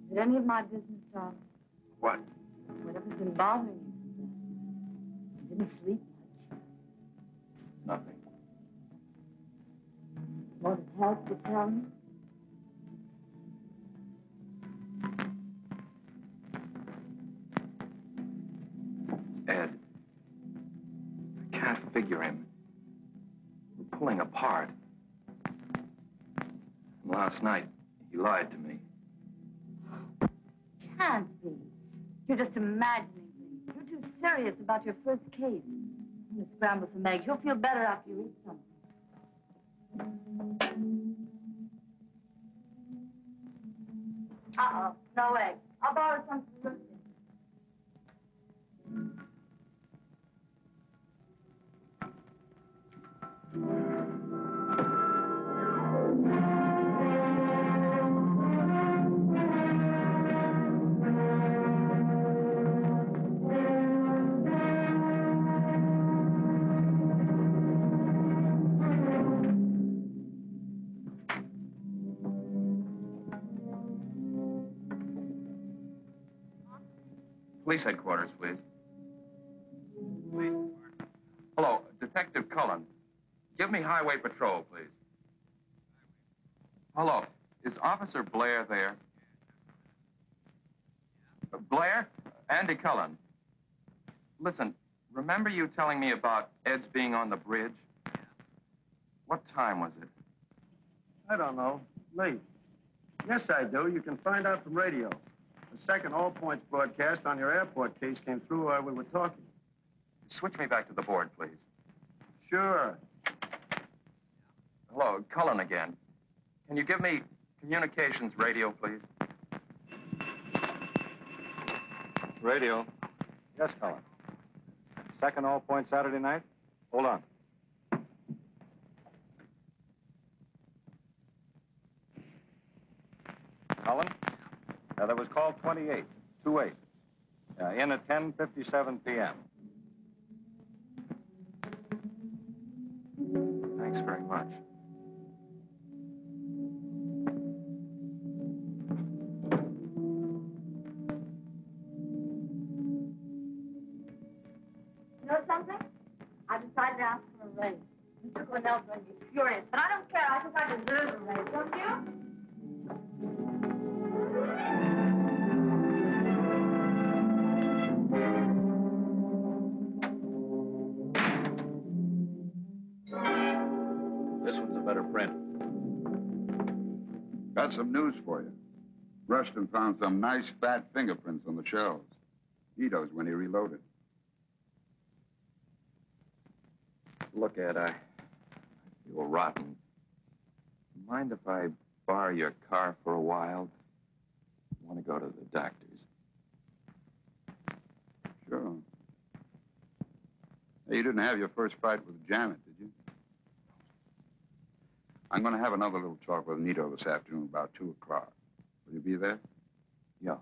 Is it any of my business, darling? What? Whatever's been bothering you so bad. You didn't sleep much. Nothing. Won't it help to tell me? Ed. I can't figure him. We're pulling apart. And last night, he lied to me. Can't be. You're just imagining things. You're too serious about your first case. I'm going to scramble some eggs. You'll feel better after you eat something. Uh-oh. No eggs. I'll borrow some from Lucy. Police headquarters, please. Hello, Detective Cullen. Give me highway patrol, please. Hello, is Officer Blair there? Blair? Andy Cullen. Listen, remember you telling me about Ed's being on the bridge? What time was it? I don't know. Late. Yes, I do. You can find out from radio. The second All Points broadcast on your airport case came through while we were talking. Switch me back to the board, please. Sure. Hello, Cullen again. Can you give me communications radio, please? Radio. Yes, Cullen. Second All Point Saturday night? Hold on. Cullen? That was call 28, 28. In at 10:57 p.m. Thanks very much. You know something? I decided to ask for a raise. Mr. Cornell's going to be furious, but I don't care. I think I deserve a raise, don't you? This one's a better print. Got some news for you. Rushton found some nice fat fingerprints on the shelves. Ito's when he reloaded. Look, Ed, I feel rotten. Mind if I borrow your car for a while? I want to go to the doctor's. Sure. Hey, you didn't have your first fight with Janet, did you? I'm going to have another little talk with Nito this afternoon about 2 o'clock. Will you be there? Yeah.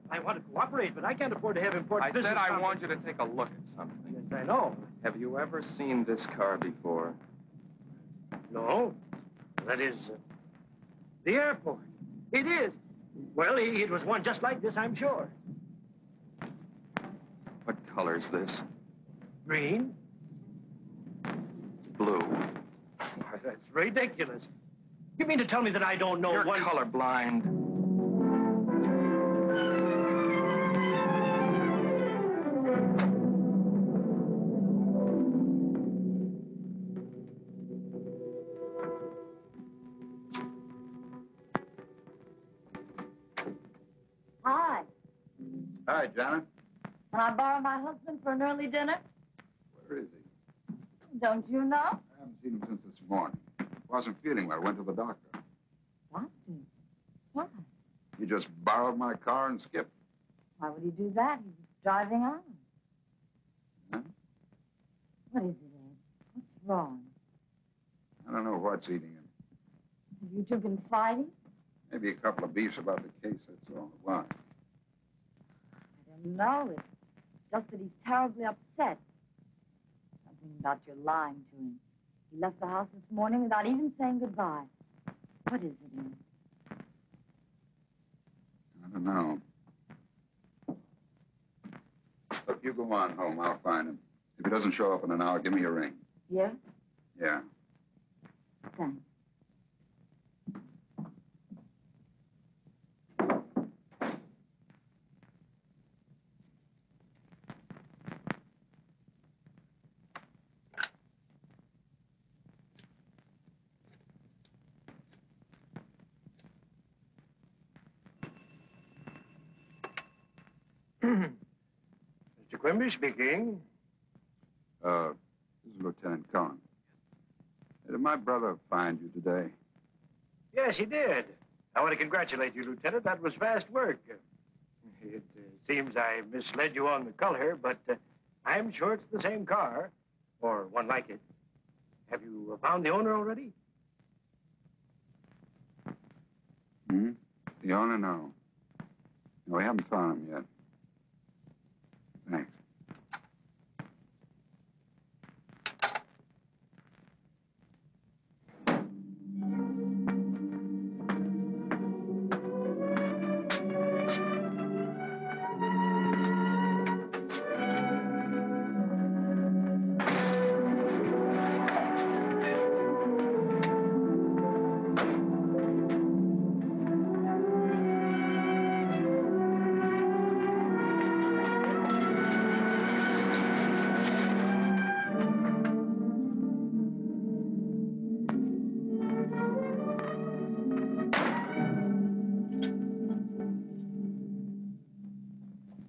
I want to cooperate, but I can't afford to have important business. I said I want you to take a look at something. Yes, I know. Have you ever seen this car before? No. That is, the airport. It is. Well, it was one just like this, I'm sure. What color's this? Green? It's blue. Why, that's ridiculous. You mean to tell me that I don't know You're one... colorblind. Hi. Hi, Janet. Can I borrow my husband for an early dinner? Where is he? Don't you know? I haven't seen him since this morning. Wasn't feeling well. Went to the doctor. What? Why? He just borrowed my car and skipped. Why would he do that? He was driving on. Huh? What is it, Ed? What's wrong? I don't know what's eating him. Have you two been fighting? Maybe a couple of beefs about the case, that's all. Why? I don't know. It's just that he's terribly upset. Something about your lying to him. He left the house this morning without even saying goodbye. What is it, Ed? I don't know. Look, you go on home. I'll find him. If he doesn't show up in an hour, give me a ring. Yeah? Yeah. Thanks. Mr. Quimby speaking. This is Lieutenant Cohen. Did my brother find you today? Yes, he did. I want to congratulate you, Lieutenant. That was fast work. It seems I misled you on the color, but I'm sure it's the same car, or one like it. Have you found the owner already? Hmm? The owner? No. No, we haven't found him yet. Thanks.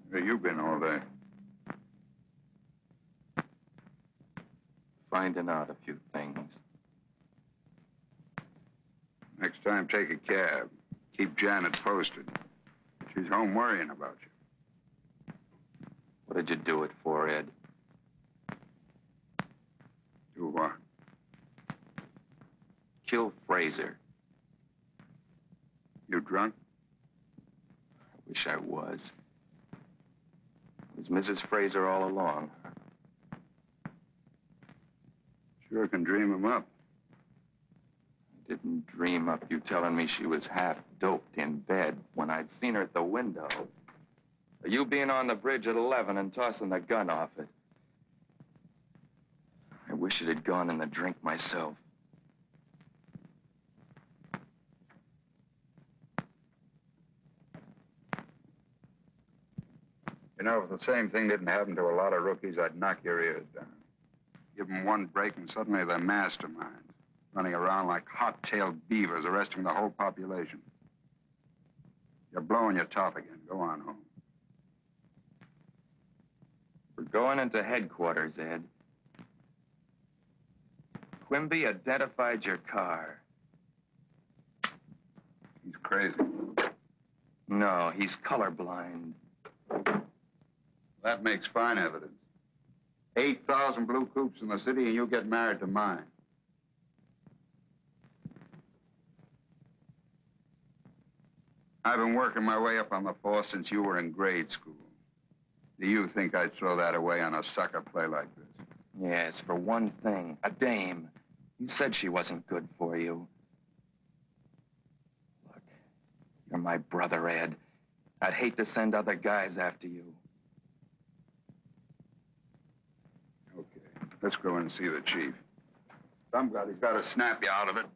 Where you been all day? Finding out a few things. Next time, take a cab. Keep Janet posted. She's home worrying about you. What did you do it for, Ed? Do what? Kill Fraser. You drunk? I wish I was. It was Mrs. Fraser all along. Sure can dream him up. I didn't dream up you telling me she was half doped in bed when I'd seen her at the window. Or you being on the bridge at 11 and tossing the gun off it. I wish it had gone in the drink myself. You know, if the same thing didn't happen to a lot of rookies, I'd knock your ears down. Give them one break and suddenly they're masterminds, running around like hot-tailed beavers, arresting the whole population. You're blowing your top again. Go on home. We're going into headquarters, Ed. Quimby identified your car. He's crazy. No, he's colorblind. That makes fine evidence. 8,000 blue coupes in the city, and you get married to mine. I've been working my way up on the force since you were in grade school. Do you think I'd throw that away on a sucker play like this? Yes, for one thing, a dame. You said she wasn't good for you. Look, You're my brother, Ed. I'd hate to send other guys after you. Okay, let's go in and see the chief. Somebody's got to snap you out of it.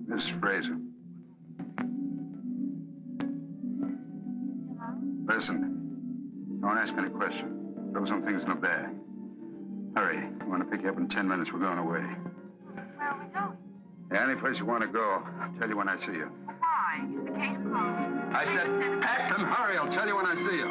Miss Fraser. Hello? Listen, don't ask any questions. Throw some things in a bag. Hurry. I want to pick you up in 10 minutes. We're going away. Where are we going? Yeah, any place you want to go. I'll tell you when I see you. Why? Is the case closed? I said, pack them. Hurry. I'll tell you when I see you.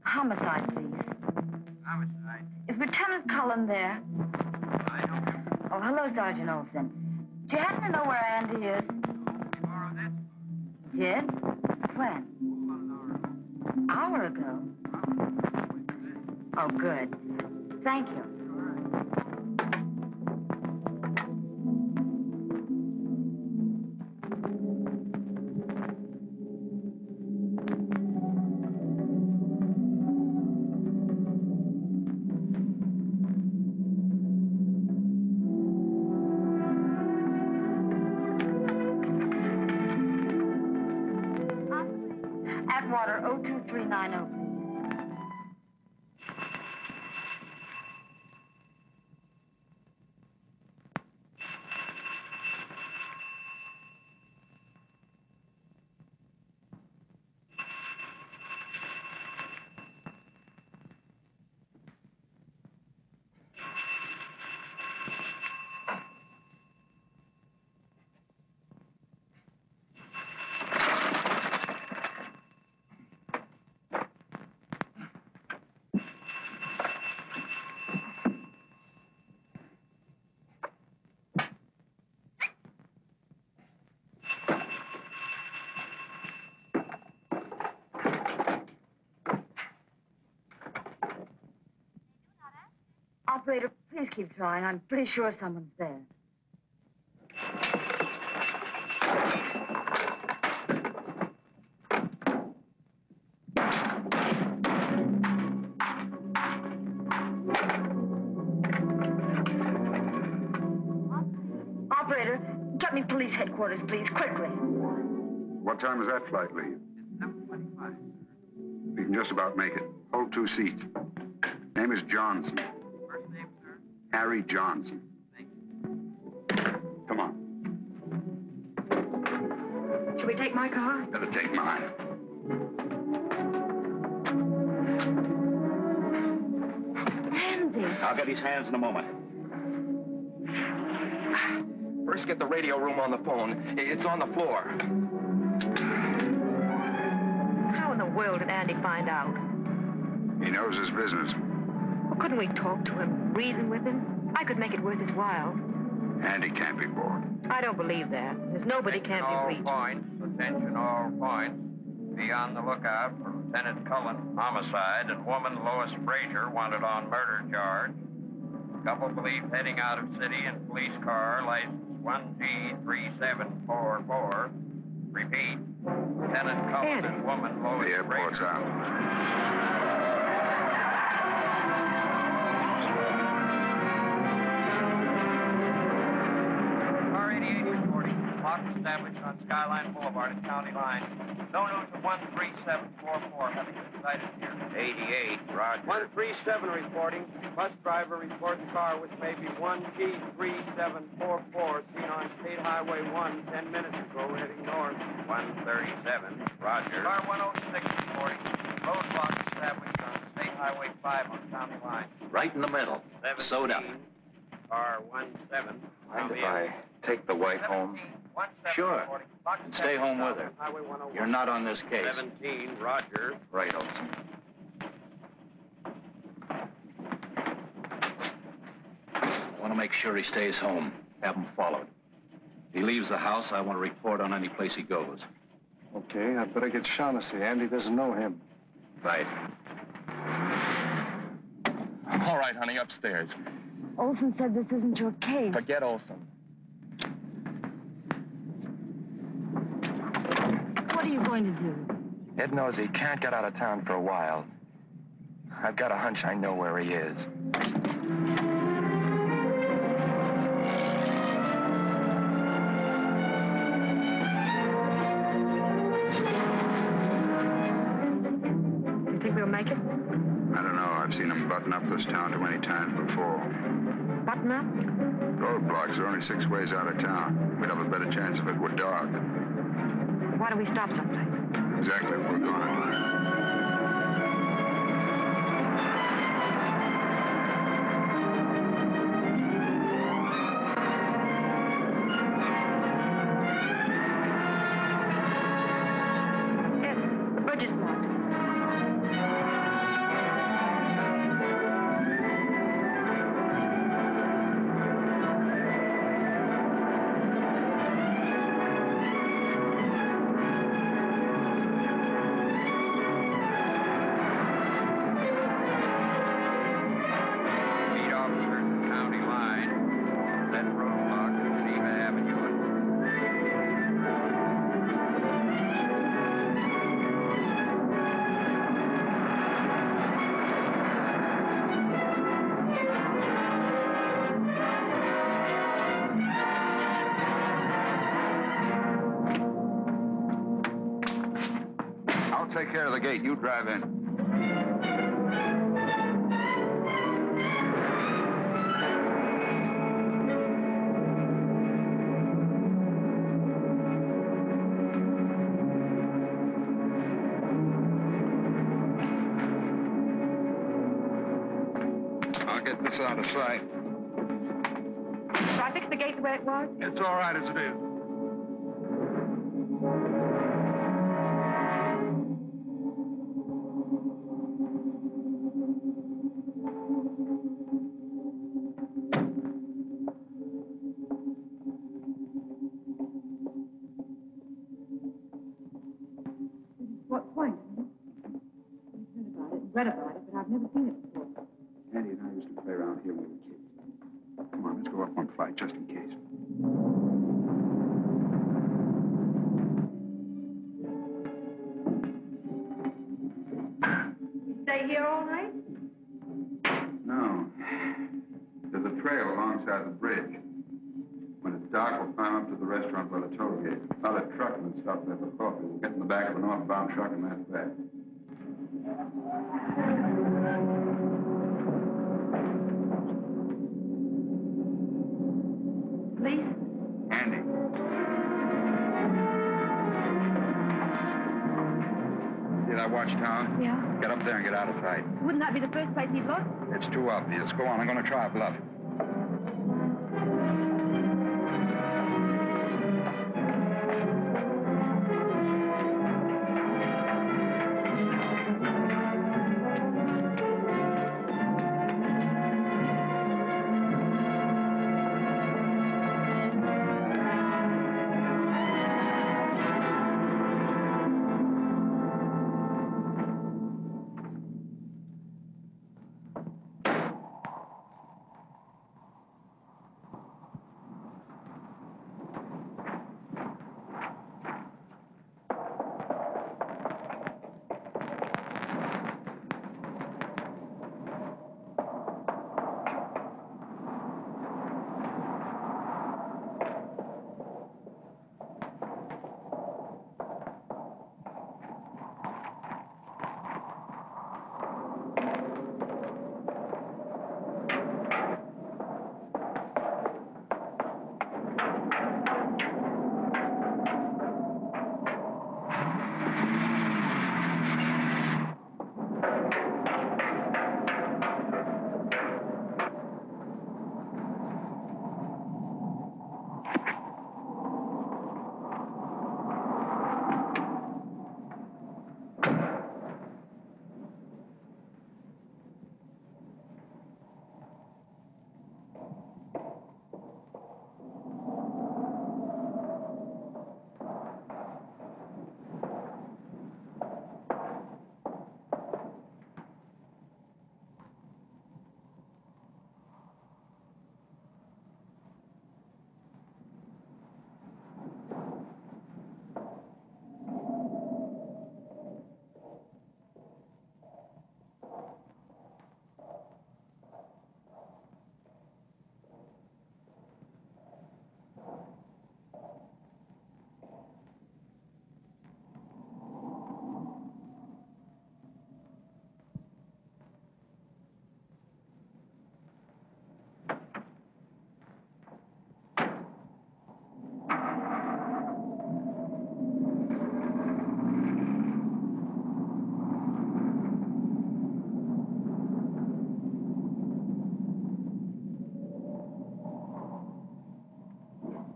Homicide, please. Homicide? Is Lieutenant Cullen there? I don't know. Oh, hello, Sergeant Olson. Do you happen to know where Andy is? Tomorrow, that's He did? When? an Hour hour ago. ago. Oh, good. Thank you. Atwater 02390, please. Operator, please keep trying. I'm pretty sure someone's there. Operator, get me police headquarters, please, quickly. What time does that flight leave? It's 7:25. We can just about make it. Hold 2 seats. Name is Johnson. First name, sir? Harry Johnson. Thank you. Come on. Should we take my car? Better take mine. Andy. I'll get his hands in a moment. First, get the radio room on the phone. It's on the floor. How in the world did Andy find out? He knows his business. Well, couldn't we talk to him, reason with him? I could make it worth his while. Andy can't be bought. I don't believe that. There's nobody can't be reached. Attention all points. Be on the lookout for Lieutenant Cullen, homicide, and woman Lois Frazier wanted on murder charge. Couple believed heading out of city in police car, license 1G3744. Repeat. Lieutenant Cullen and woman Lois The airport's Frazier. out. roadblock established on Skyline Boulevard at County Line. No news of 13744 having been sighted here. 88, roger. 137 reporting. Bus driver reports car with maybe 1G3744 seen on State Highway 1 10 minutes ago heading north. 137, roger. Car 106 reporting. Roadblock established on State Highway 5 on County Line. Right in the middle. Sewed up. Car 17. Mind if I take the wife home? Sure. And stay home with her. You're not on this case. 17, roger. Right, Olson. I want to make sure he stays home. Have him followed. If he leaves the house, I want to report on any place he goes. Okay, I'd better get Shaughnessy. Andy doesn't know him. Right. All right, honey, upstairs. Olson said this isn't your case. Forget Olson. What are you going to do? Ed knows he can't get out of town for a while. I've got a hunch I know where he is. You think we'll make it? I don't know. I've seen them button up this town too many times before. Button up? Roadblocks are only 6 ways out of town. We'd have a better chance if it were dark. Why don't we stop someplace? Exactly what we're going to do. The bridge is blocked. Lead officer at County Line. That roadblock at Geneva Avenue. I'll take care of the gate. You drive in. I'll get this out of sight. Shall I fix the gate the way it was? It's all right as it is. What point? I've heard about it, read about it, but I've never seen it before. Andy and I used to play around here when we were kids. Come on, let's go up one flight just in case. You stay here all night? No. There's a trail alongside the bridge. When it's dark, we'll climb up to the restaurant by the toll gate. Another truckman stopped there for coffee. We'll get in the back of a northbound truck, and that's that. Police? Andy. See that watchtower? Yeah. Get up there and get out of sight. Wouldn't that be the first place he'd look? It's too obvious. Go on, I'm going to try a bluff.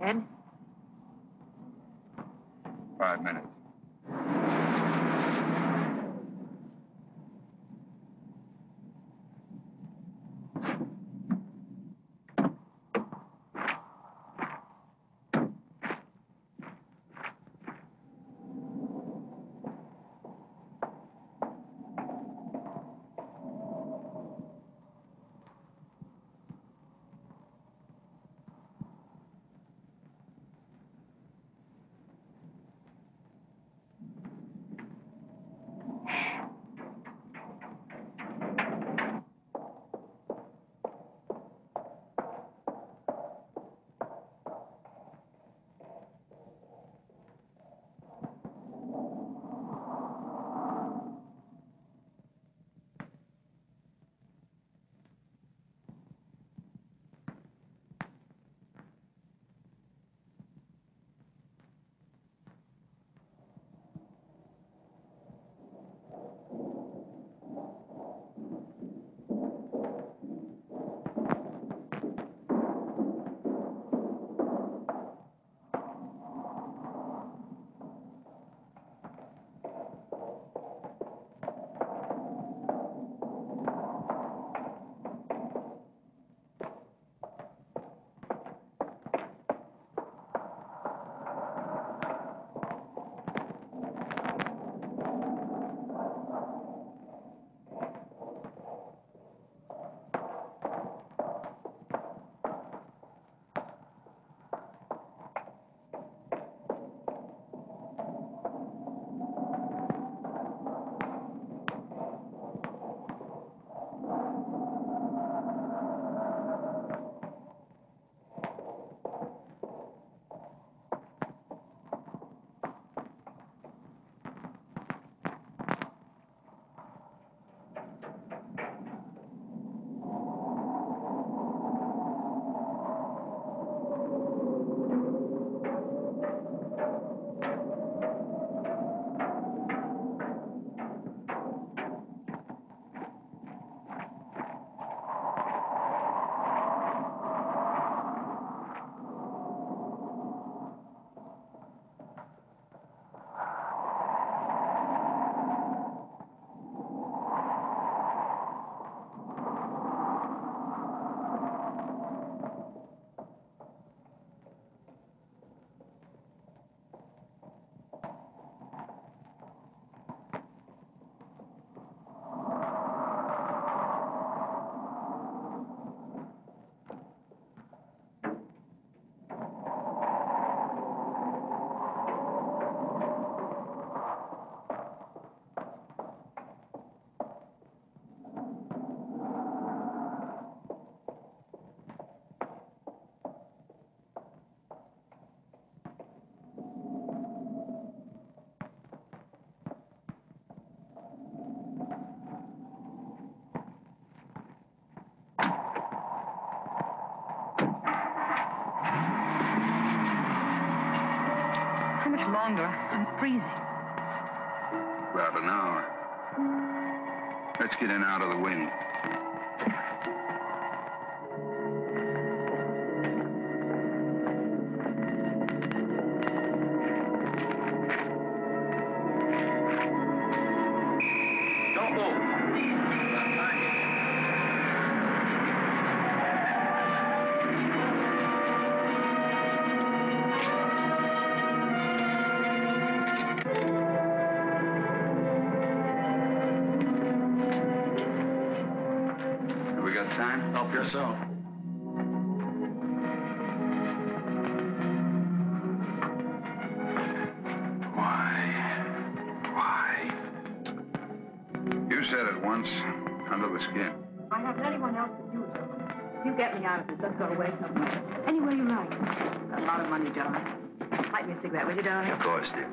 Ed? 5 minutes. Longer. I'm freezing. About an hour. Let's get in out of the wind. Don't move. Time? Help yourself. Why? You said it once, under the skin. I haven't anyone else but you, gentlemen. You get me out of this. Let's go away somewhere. Anywhere you like. Got a lot of money, gentlemen. Light me a cigarette, will you, darling? Of course, dear.